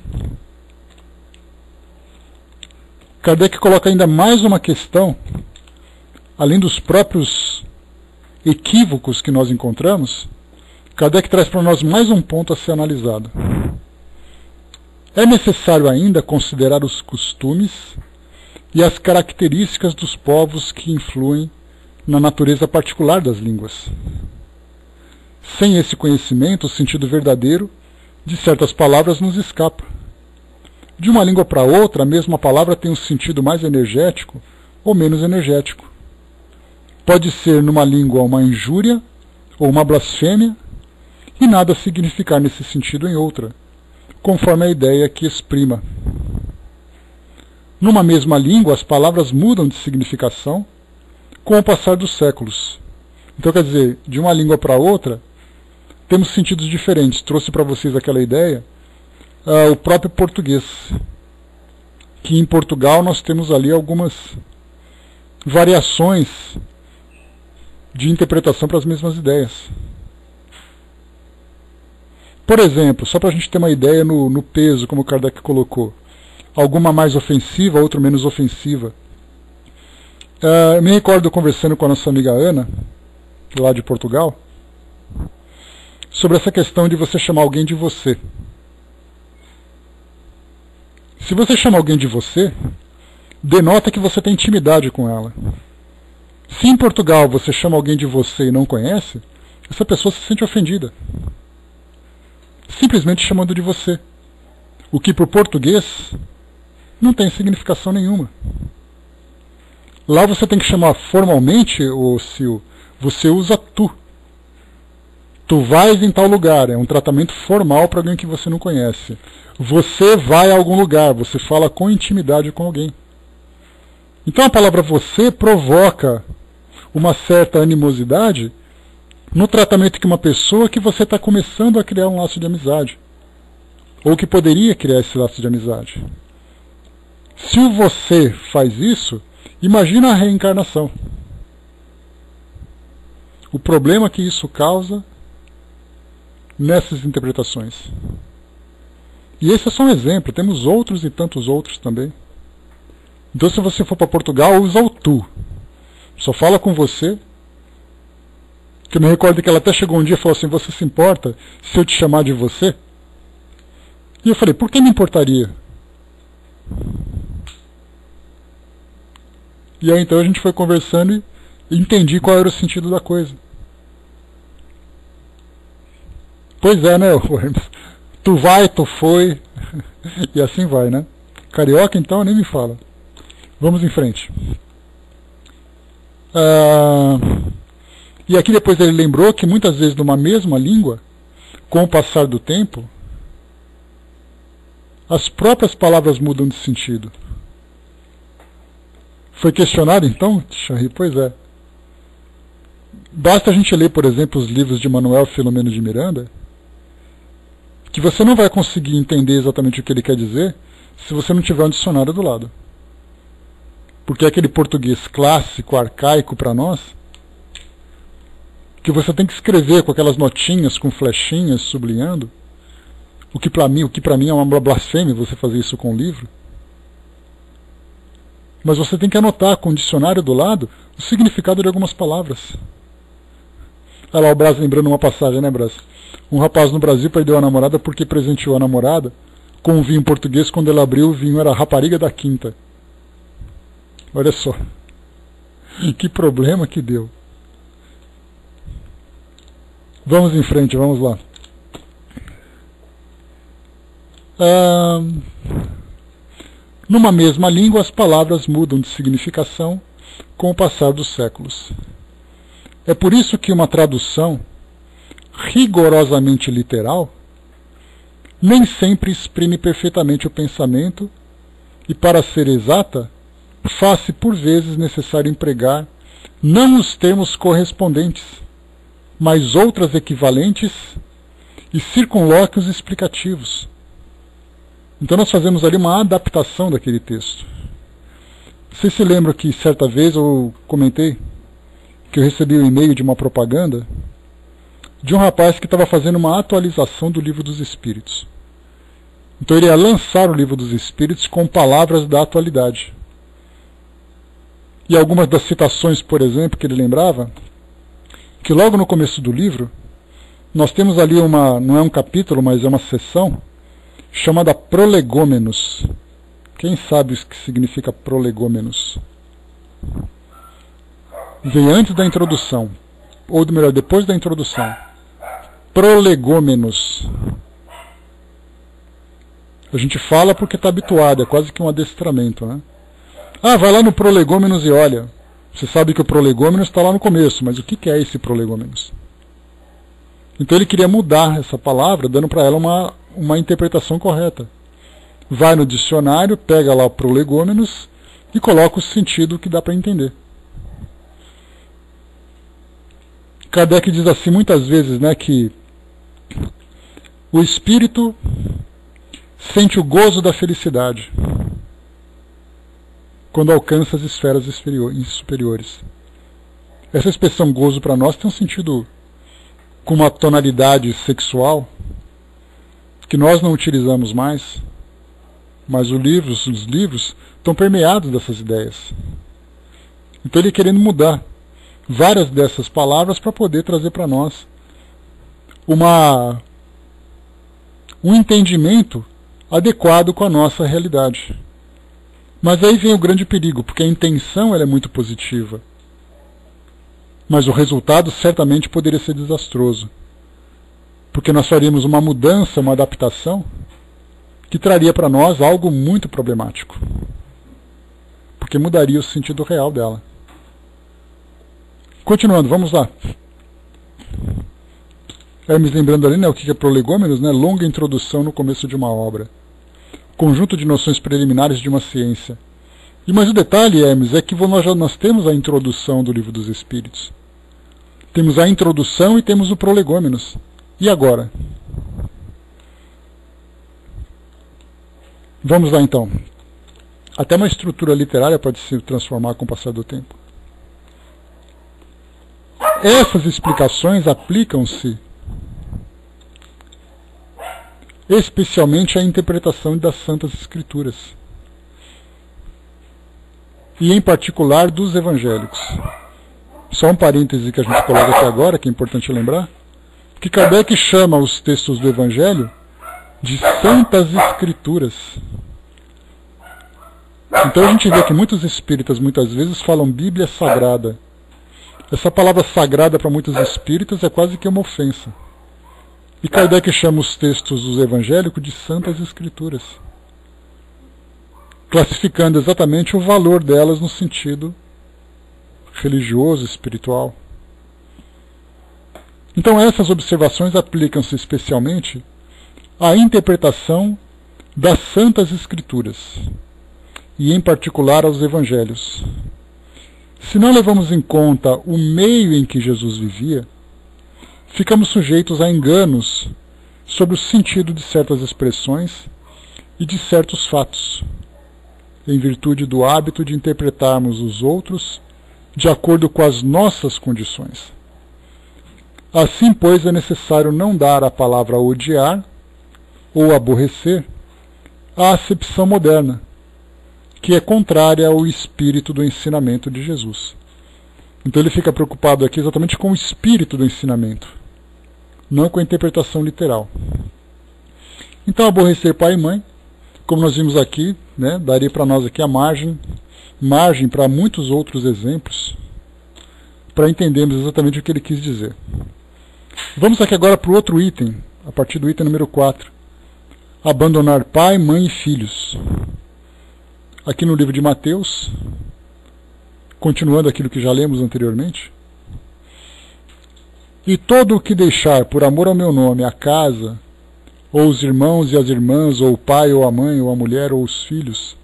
Kardec coloca ainda mais uma questão, além dos próprios equívocos que nós encontramos. Kardec traz para nós mais um ponto a ser analisado. É necessário ainda considerar os costumes e as características dos povos que influem na natureza particular das línguas. Sem esse conhecimento, o sentido verdadeiro de certas palavras nos escapa. De uma língua para outra, a mesma palavra tem um sentido mais energético ou menos energético. pode ser numa língua uma injúria ou uma blasfêmia, e nada significar nesse sentido em outra, conforme a ideia que exprima. Numa mesma língua, as palavras mudam de significação com o passar dos séculos. Então, quer dizer, de uma língua para outra, temos sentidos diferentes. Trouxe para vocês aquela ideia, o próprio português, que em Portugal nós temos ali algumas variações de interpretação para as mesmas ideias. Por exemplo, só para a gente ter uma ideia no peso, como o Kardec colocou, alguma mais ofensiva, outra menos ofensiva. Eu me recordo conversando com a nossa amiga Ana, lá de Portugal, sobre essa questão de você chamar alguém de você. Se você chama alguém de você, denota que você tem intimidade com ela. Se em Portugal você chama alguém de você e não conhece, essa pessoa se sente ofendida, simplesmente chamando de você, o que para o português não tem significação nenhuma. Lá você tem que chamar formalmente, Sil, você usa tu. Tu vais em tal lugar, é um tratamento formal para alguém que você não conhece. Você vai a algum lugar, você fala com intimidade com alguém. Então a palavra você provoca uma certa animosidade no tratamento que uma pessoa que você está começando a criar um laço de amizade, ou que poderia criar esse laço de amizade. Se o você faz isso, imagina a reencarnação. O problema que isso causa nessas interpretações. E esse é só um exemplo, temos outros e tantos outros também. Então se você for para Portugal, usa o tu. Só fala com você. Que eu me recordo que ela até chegou um dia e falou assim, você se importa se eu te chamar de você? E eu falei, por que me importaria? E aí então a gente foi conversando e entendi qual era o sentido da coisa. Pois é, né, tu vai, tu foi, e assim vai, né? Carioca então nem me fala. Vamos em frente. E aqui depois ele lembrou que muitas vezes numa mesma língua, com o passar do tempo, as próprias palavras mudam de sentido. Foi questionado então, Charri? Pois é. Basta a gente ler, por exemplo, os livros de Manuel Filomeno de Miranda, que você não vai conseguir entender exatamente o que ele quer dizer se você não tiver um dicionário do lado. Porque é aquele português clássico, arcaico para nós, que você tem que escrever com aquelas notinhas, com flechinhas, sublinhando, o que para mim é uma blasfêmia você fazer isso com o livro. Mas você tem que anotar com o dicionário do lado o significado de algumas palavras. Olha lá o Brás lembrando uma passagem, né, Brás? Um rapaz no Brasil perdeu a namorada porque presenteou a namorada com um vinho português. Quando ele abriu, o vinho era rapariga da quinta. Olha só. Que problema que deu. Vamos em frente, vamos lá. Numa mesma língua, as palavras mudam de significação com o passar dos séculos. É por isso que uma tradução rigorosamente literal nem sempre exprime perfeitamente o pensamento e, para ser exata, faz-se por vezes necessário empregar não os termos correspondentes, mas outras equivalentes e circunlóquios explicativos. Então nós fazemos ali uma adaptação daquele texto. Vocês se lembram que certa vez eu comentei que eu recebi um e-mail de uma propaganda de um rapaz que estava fazendo uma atualização do Livro dos Espíritos. Então ele ia lançar o Livro dos Espíritos com palavras da atualidade. E algumas das citações, por exemplo, que ele lembrava, que logo no começo do livro, nós temos ali não é um capítulo, mas é uma seção, chamada Prolegômenos. Quem sabe o que significa Prolegômenos? Veio antes da introdução, ou melhor, depois da introdução. Prolegômenos. A gente fala porque está habituado, é quase que um adestramento, né? Vai lá no Prolegômenos e olha. Você sabe que o prolegômenos está lá no começo, mas o que é esse prolegômenos? Então ele queria mudar essa palavra, dando para ela uma interpretação correta. Vai no dicionário, pega lá o prolegômenos e coloca o sentido que dá para entender. Kardec diz assim muitas vezes, né, que o espírito sente o gozo da felicidade quando alcança as esferas superiores. Essa expressão gozo para nós tem um sentido com uma tonalidade sexual que nós não utilizamos mais, mas os livros estão permeados dessas ideias. Então ele querendo mudar várias dessas palavras para poder trazer para nós um entendimento adequado com a nossa realidade. Mas aí vem o grande perigo, porque a intenção ela é muito positiva. Mas o resultado certamente poderia ser desastroso. Porque nós faríamos uma mudança, uma adaptação, que traria para nós algo muito problemático. Porque mudaria o sentido real dela. Continuando, vamos lá. Hermes lembrando ali, né, o que é prolegômenos, né, longa introdução no começo de uma obra. Conjunto de noções preliminares de uma ciência. E mais o detalhe, Hermes, é que nós temos a introdução do Livro dos Espíritos. Temos a introdução e temos o prolegômenos. E agora? Vamos lá então. Até uma estrutura literária pode se transformar com o passar do tempo. Essas explicações aplicam-se especialmente à interpretação das Santas Escrituras e em particular dos evangélicos. Só um parêntese que a gente coloca aqui agora, que é importante lembrar, que Kardec chama os textos do Evangelho de Santas Escrituras. Então a gente vê que muitos espíritas muitas vezes falam Bíblia Sagrada. Essa palavra sagrada para muitos espíritas é quase que uma ofensa. E Kardec chama os textos dos evangélicos de Santas Escrituras, classificando exatamente o valor delas no sentido religioso, espiritual. Então essas observações aplicam-se especialmente à interpretação das Santas Escrituras, e em particular aos Evangelhos. Se não levamos em conta o meio em que Jesus vivia, ficamos sujeitos a enganos sobre o sentido de certas expressões e de certos fatos, em virtude do hábito de interpretarmos os outros de acordo com as nossas condições. Assim, pois, é necessário não dar à palavra odiar ou aborrecer a acepção moderna, que é contrária ao espírito do ensinamento de Jesus. Então ele fica preocupado aqui exatamente com o espírito do ensinamento, não com a interpretação literal. Então aborrecer pai e mãe, como nós vimos aqui, né, daria para nós aqui a margem para muitos outros exemplos, para entendermos exatamente o que ele quis dizer. Vamos aqui agora para o outro item, a partir do item número 4. Abandonar pai, mãe e filhos. Aqui no livro de Mateus, continuando aquilo que já lemos anteriormente. E todo o que deixar por amor ao meu nome a casa, ou os irmãos e as irmãs, ou o pai ou a mãe, ou a mulher ou os filhos,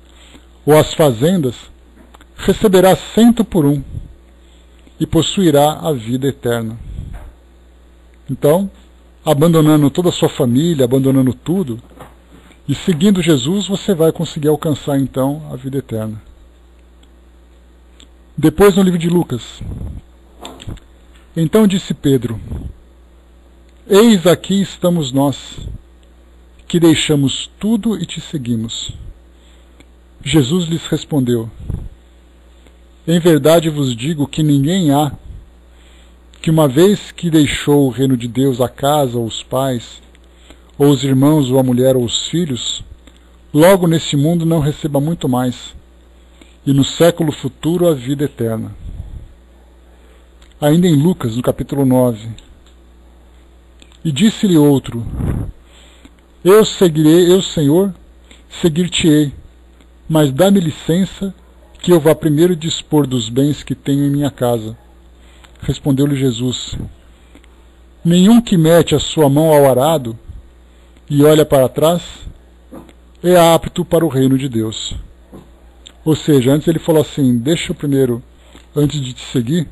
ou as fazendas, receberá 100 por 1 e possuirá a vida eterna. Então, abandonando toda a sua família, abandonando tudo, e seguindo Jesus, você vai conseguir alcançar então a vida eterna. Depois no livro de Lucas. Então disse Pedro: Eis aqui estamos nós, que deixamos tudo e te seguimos. Jesus lhes respondeu: Em verdade vos digo que ninguém há que, uma vez que deixou o reino de Deus, a casa, ou os pais, ou os irmãos, ou a mulher, ou os filhos, logo nesse mundo não receba muito mais, e no século futuro a vida eterna. Ainda em Lucas, no capítulo 9. E disse-lhe outro: Eu, Senhor, seguir-te-ei, mas dá-me licença que eu vá primeiro dispor dos bens que tenho em minha casa? Respondeu-lhe Jesus: nenhum que mete a sua mão ao arado e olha para trás é apto para o reino de Deus. Ou seja, antes ele falou assim: deixa eu primeiro, antes de te seguir,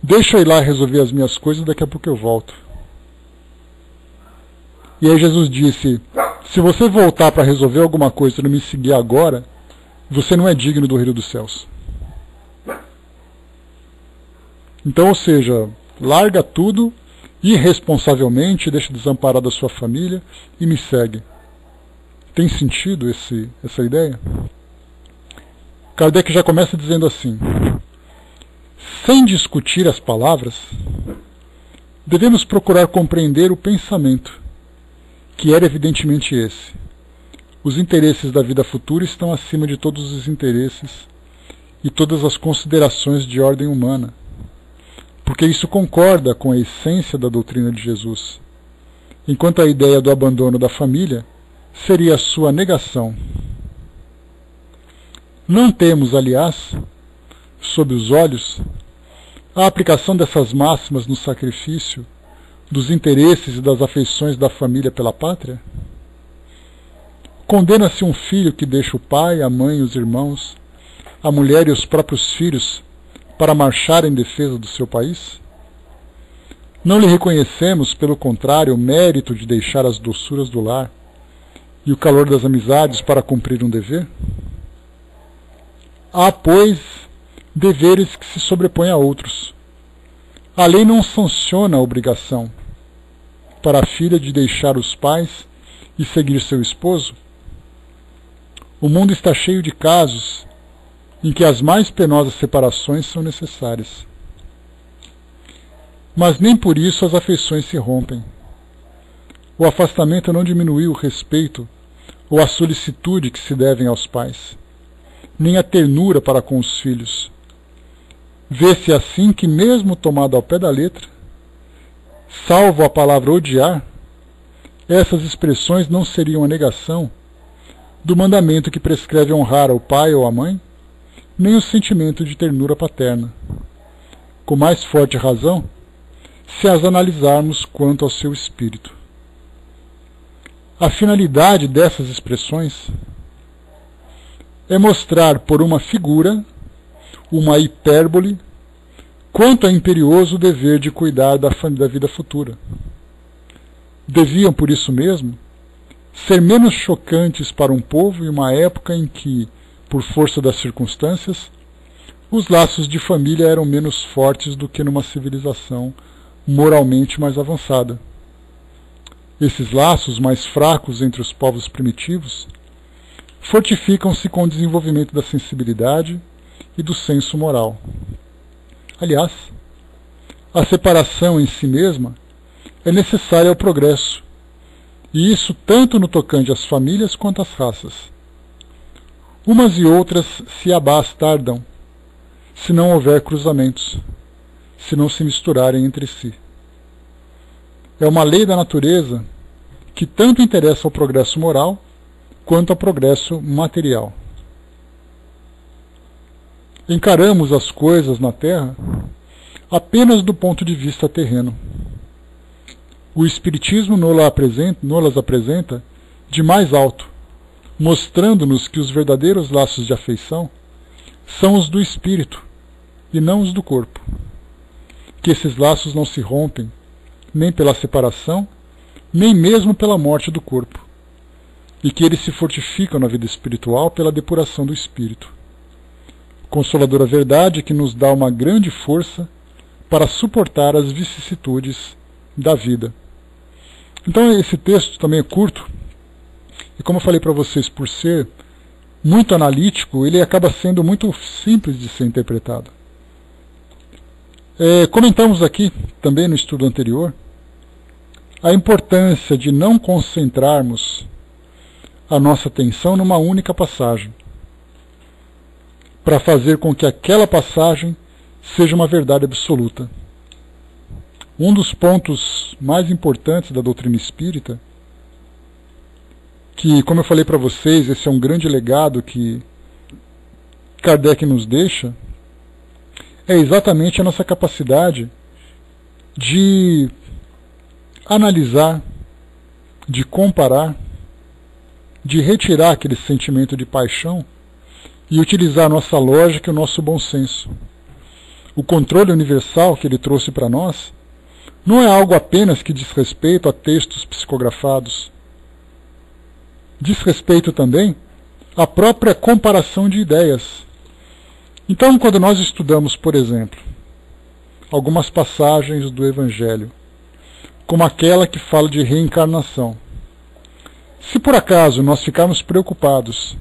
deixa eu ir lá resolver as minhas coisas, daqui a pouco eu volto. E aí Jesus disse: se você voltar para resolver alguma coisa e não me seguir agora, você não é digno do reino dos céus. Então, ou seja, larga tudo irresponsavelmente, deixa desamparado a sua família e me segue. Tem sentido essa ideia? Kardec já começa dizendo assim: sem discutir as palavras, devemos procurar compreender o pensamento, que era evidentemente esse: os interesses da vida futura estão acima de todos os interesses e todas as considerações de ordem humana, porque isso concorda com a essência da doutrina de Jesus, enquanto a ideia do abandono da família seria a sua negação. Não temos, aliás, sob os olhos, a aplicação dessas máximas no sacrifício dos interesses e das afeições da família pela pátria? Condena-se um filho que deixa o pai, a mãe, os irmãos, a mulher e os próprios filhos para marchar em defesa do seu país? Não lhe reconhecemos, pelo contrário, o mérito de deixar as doçuras do lar e o calor das amizades para cumprir um dever? Há, pois, deveres que se sobrepõem a outros. A lei não sanciona a obrigação para a filha de deixar os pais e seguir seu esposo. O mundo está cheio de casos em que as mais penosas separações são necessárias. Mas nem por isso as afeições se rompem. O afastamento não diminuiu o respeito ou a solicitude que se devem aos pais, nem a ternura para com os filhos. Vê-se assim que, mesmo tomado ao pé da letra, salvo a palavra odiar, essas expressões não seriam a negação do mandamento que prescreve honrar ao pai ou à mãe, nem o sentimento de ternura paterna. Com mais forte razão, se as analisarmos quanto ao seu espírito. A finalidade dessas expressões é mostrar por uma figura, uma hipérbole, quanto é imperioso o dever de cuidar da vida futura. Deviam, por isso mesmo, ser menos chocantes para um povo em uma época em que, por força das circunstâncias, os laços de família eram menos fortes do que numa civilização moralmente mais avançada. Esses laços mais fracos entre os povos primitivos fortificam-se com o desenvolvimento da sensibilidade e do senso moral. Aliás, a separação em si mesma é necessária ao progresso, e isso tanto no tocante às famílias quanto às raças. Umas e outras se abastardam, se não houver cruzamentos, se não se misturarem entre si. É uma lei da natureza que tanto interessa ao progresso moral quanto ao progresso material. Encaramos as coisas na Terra apenas do ponto de vista terreno. O Espiritismo nos-las apresenta de mais alto, mostrando-nos que os verdadeiros laços de afeição são os do espírito e não os do corpo. Que esses laços não se rompem nem pela separação, nem mesmo pela morte do corpo, e que eles se fortificam na vida espiritual pela depuração do espírito. Consoladora verdade que nos dá uma grande força para suportar as vicissitudes da vida. Então esse texto também é curto, e como eu falei para vocês, por ser muito analítico, ele acaba sendo muito simples de ser interpretado. Comentamos aqui, também no estudo anterior, a importância de não concentrarmos a nossa atenção numa única passagem, para fazer com que aquela passagem seja uma verdade absoluta. Um dos pontos mais importantes da doutrina espírita, que, como eu falei para vocês, esse é um grande legado que Kardec nos deixa é exatamente a nossa capacidade de analisar, de comparar, de retirar aquele sentimento de paixão e utilizar a nossa lógica e o nosso bom senso. O controle universal que ele trouxe para nós não é algo apenas que diz respeito a textos psicografados. Diz respeito também à própria comparação de ideias. Então, quando nós estudamos, por exemplo, algumas passagens do Evangelho, como aquela que fala de reencarnação, se por acaso nós ficarmos preocupados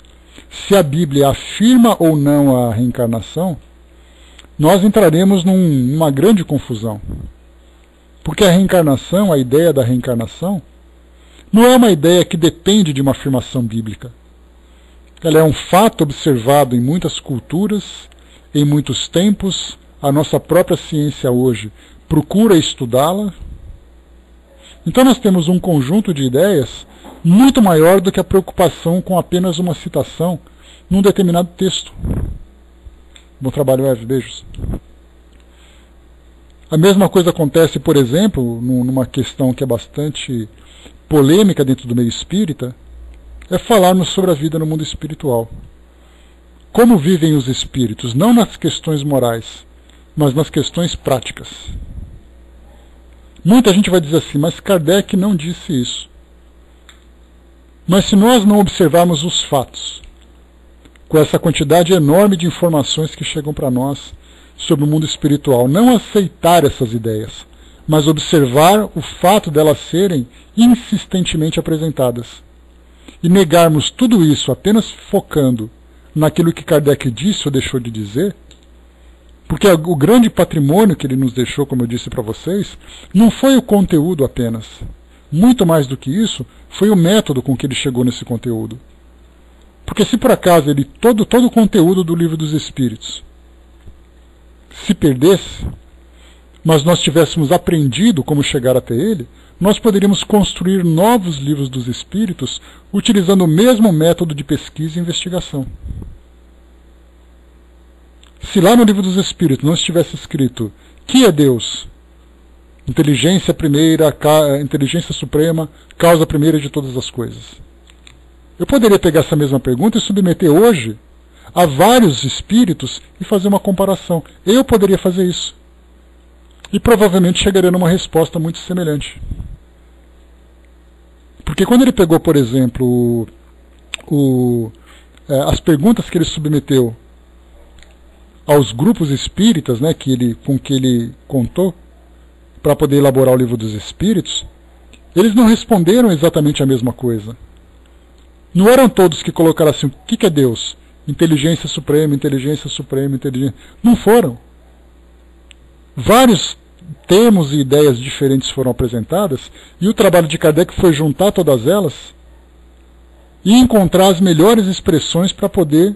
se a Bíblia afirma ou não a reencarnação, nós entraremos numa grande confusão. Porque a reencarnação, a ideia da reencarnação, não é uma ideia que depende de uma afirmação bíblica. Ela é um fato observado em muitas culturas, em muitos tempos. A nossa própria ciência hoje procura estudá-la. Então nós temos um conjunto de ideias muito maior do que a preocupação com apenas uma citação num determinado texto. Bom trabalho, Eve. Beijos. A mesma coisa acontece, por exemplo, numa questão que é bastante polêmica dentro do meio espírita, é falarmos sobre a vida no mundo espiritual. Como vivem os espíritos, não nas questões morais, mas nas questões práticas. Muita gente vai dizer assim, mas Kardec não disse isso. Mas se nós não observarmos os fatos, com essa quantidade enorme de informações que chegam para nós sobre o mundo espiritual, não aceitar essas ideias, mas observar o fato delas serem insistentemente apresentadas, e negarmos tudo isso apenas focando naquilo que Kardec disse ou deixou de dizer, porque o grande patrimônio que ele nos deixou, como eu disse para vocês, não foi o conteúdo apenas. Muito mais do que isso, foi o método com que ele chegou nesse conteúdo. Porque se por acaso todo o conteúdo do Livro dos Espíritos se perdesse, mas nós tivéssemos aprendido como chegar até ele, nós poderíamos construir novos livros dos Espíritos utilizando o mesmo método de pesquisa e investigação. Se lá no Livro dos Espíritos não estivesse escrito que é Deus, inteligência primeira, inteligência suprema, causa primeira de todas as coisas, eu poderia pegar essa mesma pergunta e submeter hoje a vários espíritos e fazer uma comparação. Eu poderia fazer isso. E provavelmente chegaria numa resposta muito semelhante. Porque quando ele pegou, por exemplo, as perguntas que ele submeteu aos grupos espíritas, né, com que ele contou para poder elaborar o Livro dos Espíritos, eles não responderam exatamente a mesma coisa. Não eram todos que colocaram assim, o que é Deus? Inteligência suprema, inteligência suprema, inteligência... Não foram. Vários termos e ideias diferentes foram apresentadas, e o trabalho de Kardec foi juntar todas elas e encontrar as melhores expressões para poder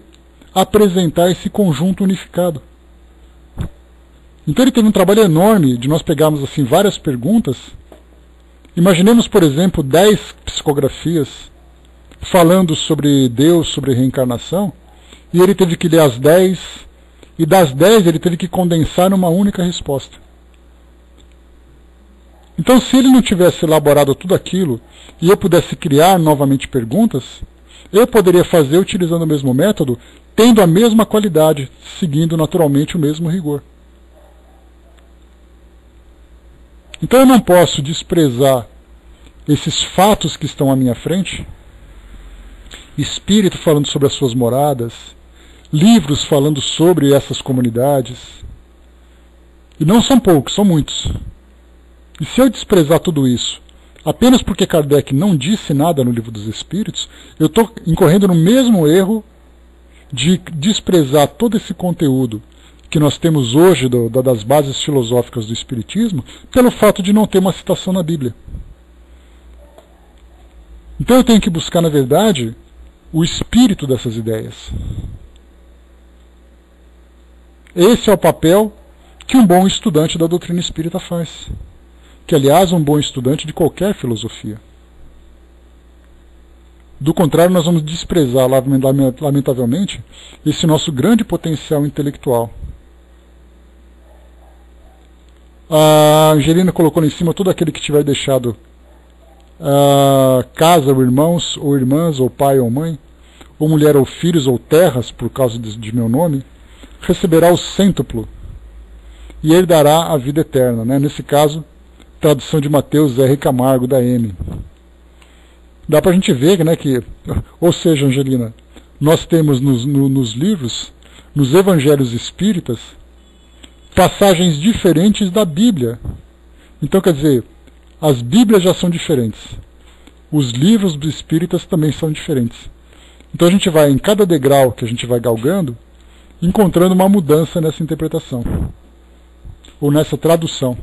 apresentar esse conjunto unificado. Então ele teve um trabalho enorme de nós pegarmos assim várias perguntas. Imaginemos, por exemplo, 10 psicografias falando sobre Deus, sobre reencarnação, e ele teve que ler as 10, e das 10 ele teve que condensar numa única resposta. Então, se ele não tivesse elaborado tudo aquilo, e eu pudesse criar novamente perguntas, eu poderia fazer utilizando o mesmo método, tendo a mesma qualidade, seguindo naturalmente o mesmo rigor. Então eu não posso desprezar esses fatos que estão à minha frente, espírito falando sobre as suas moradas, livros falando sobre essas comunidades, e não são poucos, são muitos. E se eu desprezar tudo isso, apenas porque Kardec não disse nada no Livro dos Espíritos, eu estou incorrendo no mesmo erro de desprezar todo esse conteúdo que nós temos hoje das bases filosóficas do Espiritismo, pelo fato de não ter uma citação na Bíblia. Então eu tenho que buscar, na verdade, o espírito dessas ideias. Esse é o papel que um bom estudante da doutrina espírita faz. Que, aliás, um bom estudante de qualquer filosofia. Do contrário, nós vamos desprezar, lamentavelmente, esse nosso grande potencial intelectual. A Angelina colocou lá em cima todo aquele que tiver deixado casa, ou irmãos, ou irmãs, ou pai, ou mãe, ou mulher, ou filhos, ou terras, por causa de meu nome, receberá o cêntuplo e ele dará a vida eterna. Né? Nesse caso, tradução de Mateus R. Camargo, da M. Dá para a gente ver, né, que, ou seja, Angelina, nós temos nos livros, nos evangelhos espíritas, passagens diferentes da Bíblia. Então, quer dizer, as Bíblias já são diferentes. Os livros dos espíritas também são diferentes. Então a gente vai, em cada degrau que a gente vai galgando, encontrando uma mudança nessa interpretação. Ou nessa tradução.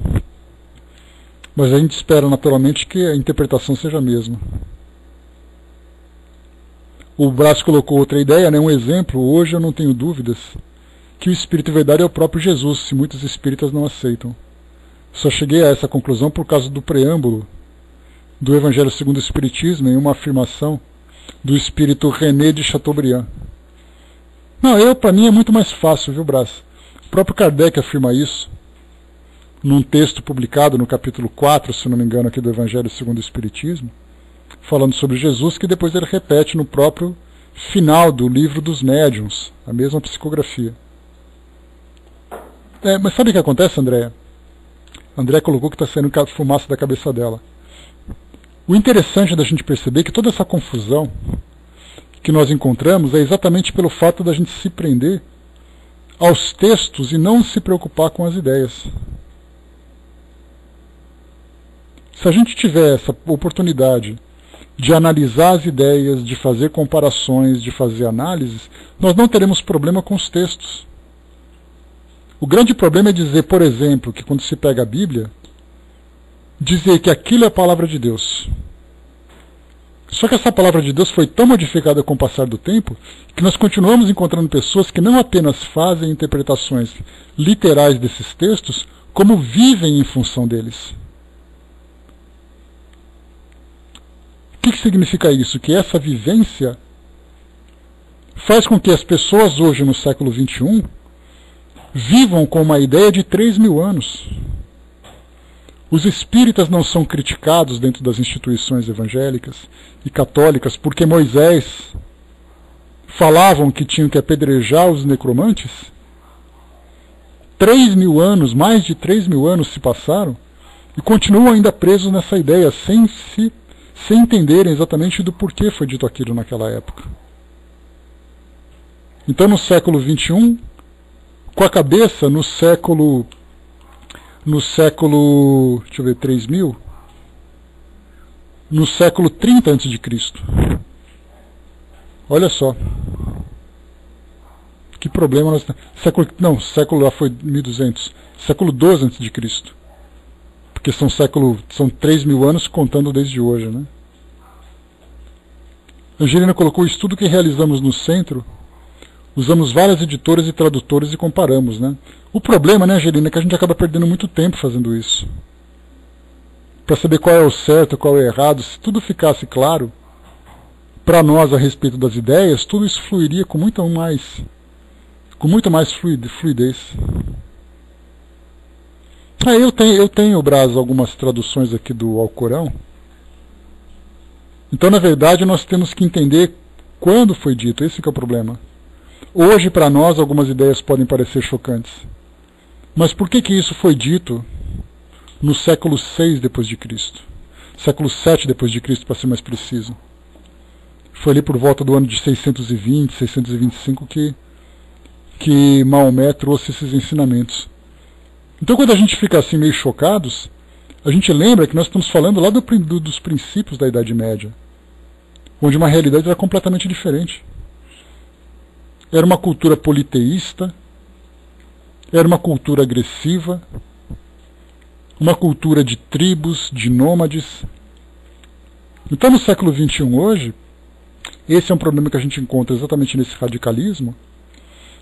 Mas a gente espera naturalmente que a interpretação seja a mesma. O Brás colocou outra ideia, né? Um exemplo, hoje eu não tenho dúvidas, que o Espírito Verdade é o próprio Jesus, se muitos espíritas não aceitam. Só cheguei a essa conclusão por causa do preâmbulo do Evangelho segundo o Espiritismo, em uma afirmação do espírito René de Chateaubriand. Não, para mim é muito mais fácil, viu, Brás? O próprio Kardec afirma isso, num texto publicado no capítulo 4, se não me engano, aqui do Evangelho segundo o Espiritismo, falando sobre Jesus, que depois ele repete no próprio final do livro dos médiuns, a mesma psicografia. Mas sabe o que acontece, Andréa? André colocou que está saindo fumaça da cabeça dela. O interessante da gente perceber que toda essa confusão que nós encontramos é exatamente pelo fato da gente se prender aos textos e não se preocupar com as ideias. Se a gente tiver essa oportunidade de analisar as ideias, de fazer comparações, de fazer análises, nós não teremos problema com os textos. O grande problema é dizer, por exemplo, que quando se pega a Bíblia, dizer que aquilo é a palavra de Deus. Só que essa palavra de Deus foi tão modificada com o passar do tempo que nós continuamos encontrando pessoas que não apenas fazem interpretações literais desses textos, como vivem em função deles. O que significa isso? Que essa vivência faz com que as pessoas hoje no século XXI vivam com uma ideia de 3.000 anos. Os espíritas não são criticados dentro das instituições evangélicas e católicas porque Moisés falavam que tinham que apedrejar os necromantes. 3.000 anos, mais de 3.000 anos se passaram e continuam ainda presos nessa ideia, sem entenderem exatamente do porquê foi dito aquilo naquela época. Então no século XXI, com a cabeça no século, deixa eu ver, 3.000, no século 30 a.C. Olha só. Que problema nós temos. Século lá foi 1200. Século 12 a.C. Porque são 3.000 anos contando desde hoje, né? Angelina colocou o estudo que realizamos no centro. Usamos várias editoras e tradutores e comparamos, né? O problema, né, Angelina, é que a gente acaba perdendo muito tempo fazendo isso. Para saber qual é o certo, qual é o errado, se tudo ficasse claro para nós a respeito das ideias, tudo isso fluiria com muito mais fluidez. Eu tenho, Brás, algumas traduções aqui do Alcorão. Então, na verdade, nós temos que entender quando foi dito, esse que é o problema. Hoje, para nós, algumas ideias podem parecer chocantes. Mas por que isso foi dito no século 6 depois de Cristo? Século 7 depois de Cristo, para ser mais preciso. Foi ali por volta do ano de 620, 625 que Maomé trouxe esses ensinamentos. Então, quando a gente fica assim meio chocados, a gente lembra que nós estamos falando lá dos princípios da Idade Média, onde uma realidade era completamente diferente. Era uma cultura politeísta, era uma cultura agressiva, uma cultura de tribos, de nômades. Então, no século XXI hoje, esse é um problema que a gente encontra exatamente nesse radicalismo,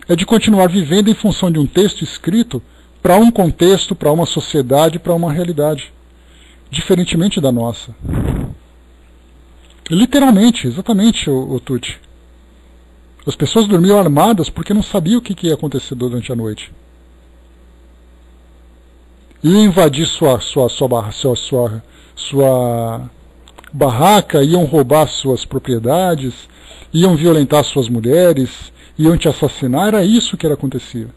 é de continuar vivendo em função de um texto escrito para um contexto, para uma sociedade, para uma realidade, diferentemente da nossa. Literalmente, exatamente, o Tuti. As pessoas dormiam armadas porque não sabiam o que ia acontecer durante a noite. Iam invadir sua barraca, iam roubar suas propriedades, iam violentar suas mulheres, iam te assassinar, era isso que acontecia.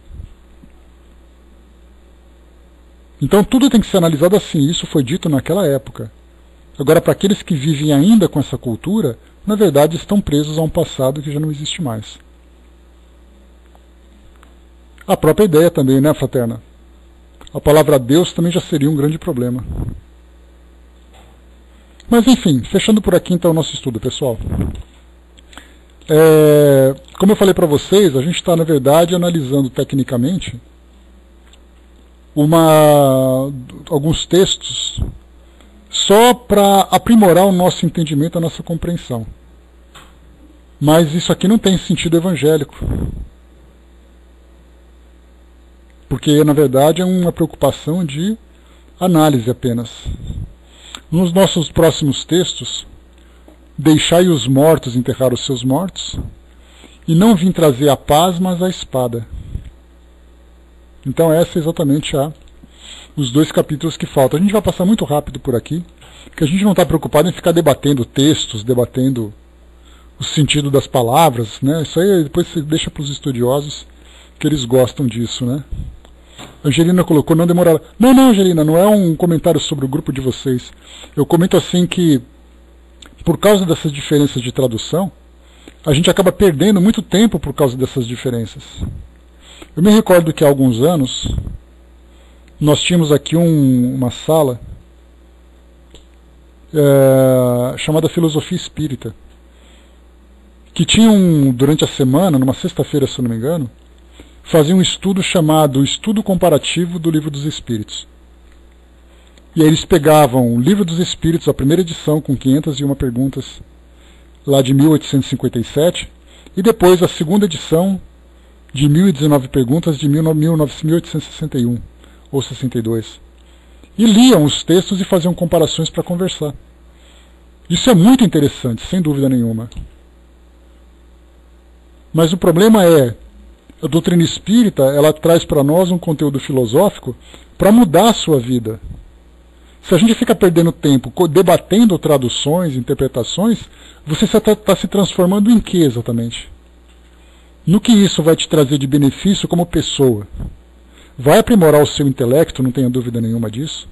Então tudo tem que ser analisado assim, isso foi dito naquela época. Agora, para aqueles que vivem ainda com essa cultura, na verdade estão presos a um passado que já não existe mais. A própria ideia também, né, fraterna? A palavra Deus também já seria um grande problema. Mas enfim, fechando por aqui então o nosso estudo, pessoal. Como eu falei para vocês, a gente está na verdade analisando tecnicamente alguns textos só para aprimorar o nosso entendimento, a nossa compreensão. Mas isso aqui não tem sentido evangélico. Porque, na verdade, é uma preocupação de análise apenas. Nos nossos próximos textos, deixai os mortos enterrar os seus mortos, e não vim trazer a paz, mas a espada. Então, essa é exatamente os 2 capítulos que faltam. A gente vai passar muito rápido por aqui, porque a gente não está preocupado em ficar debatendo textos, debatendo o sentido das palavras, né? Isso aí depois você deixa para os estudiosos, que eles gostam disso, né? Angelina colocou, não demorará. Não, Angelina, não é um comentário sobre o grupo de vocês. Eu comento assim que, por causa dessas diferenças de tradução, a gente acaba perdendo muito tempo por causa dessas diferenças. Eu me recordo que há alguns anos, nós tínhamos aqui uma sala chamada Filosofia Espírita, que tinha durante a semana, numa sexta-feira, se eu não me engano, fazia um estudo chamado Estudo Comparativo do Livro dos Espíritos. E aí eles pegavam o Livro dos Espíritos, a primeira edição, com 501 perguntas, lá de 1857, e depois a segunda edição, de 1019 perguntas, de 1861, ou 62. E liam os textos e faziam comparações para conversar. Isso é muito interessante, sem dúvida nenhuma. Mas o problema é, a doutrina espírita, ela traz para nós um conteúdo filosófico para mudar a sua vida. Se a gente fica perdendo tempo debatendo traduções, interpretações, você está se transformando em quê exatamente? No que isso vai te trazer de benefício como pessoa? Vai aprimorar o seu intelecto, não tenha dúvida nenhuma disso.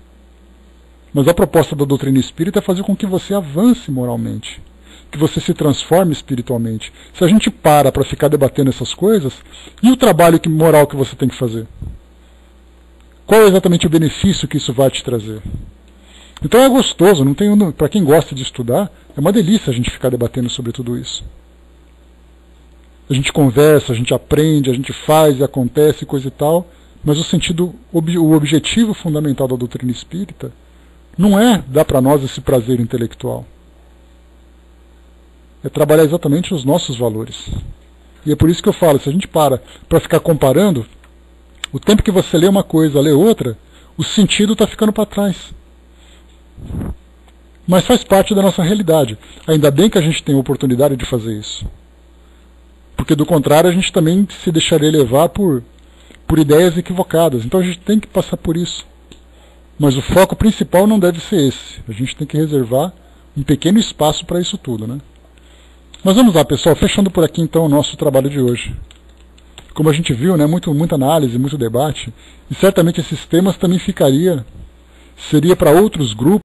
Mas a proposta da doutrina espírita é fazer com que você avance moralmente, que você se transforme espiritualmente. Se a gente para ficar debatendo essas coisas, e o trabalho moral que você tem que fazer? Qual é exatamente o benefício que isso vai te trazer? Então é gostoso, para quem gosta de estudar, é uma delícia a gente ficar debatendo sobre tudo isso. A gente conversa, a gente aprende, a gente faz e acontece, coisa e tal, mas o objetivo fundamental da doutrina espírita não é dar para nós esse prazer intelectual. É trabalhar exatamente os nossos valores. E é por isso que eu falo, se a gente para ficar comparando, o tempo que você lê uma coisa, lê outra, o sentido está ficando para trás. Mas faz parte da nossa realidade. Ainda bem que a gente tem a oportunidade de fazer isso. Porque do contrário a gente também se deixaria levar por ideias equivocadas. Então a gente tem que passar por isso. Mas o foco principal não deve ser esse. A gente tem que reservar um pequeno espaço para isso tudo, né? Mas vamos lá, pessoal, fechando por aqui então o nosso trabalho de hoje. Como a gente viu, né, muita análise, muito debate, e certamente esses temas também seria para outros grupos,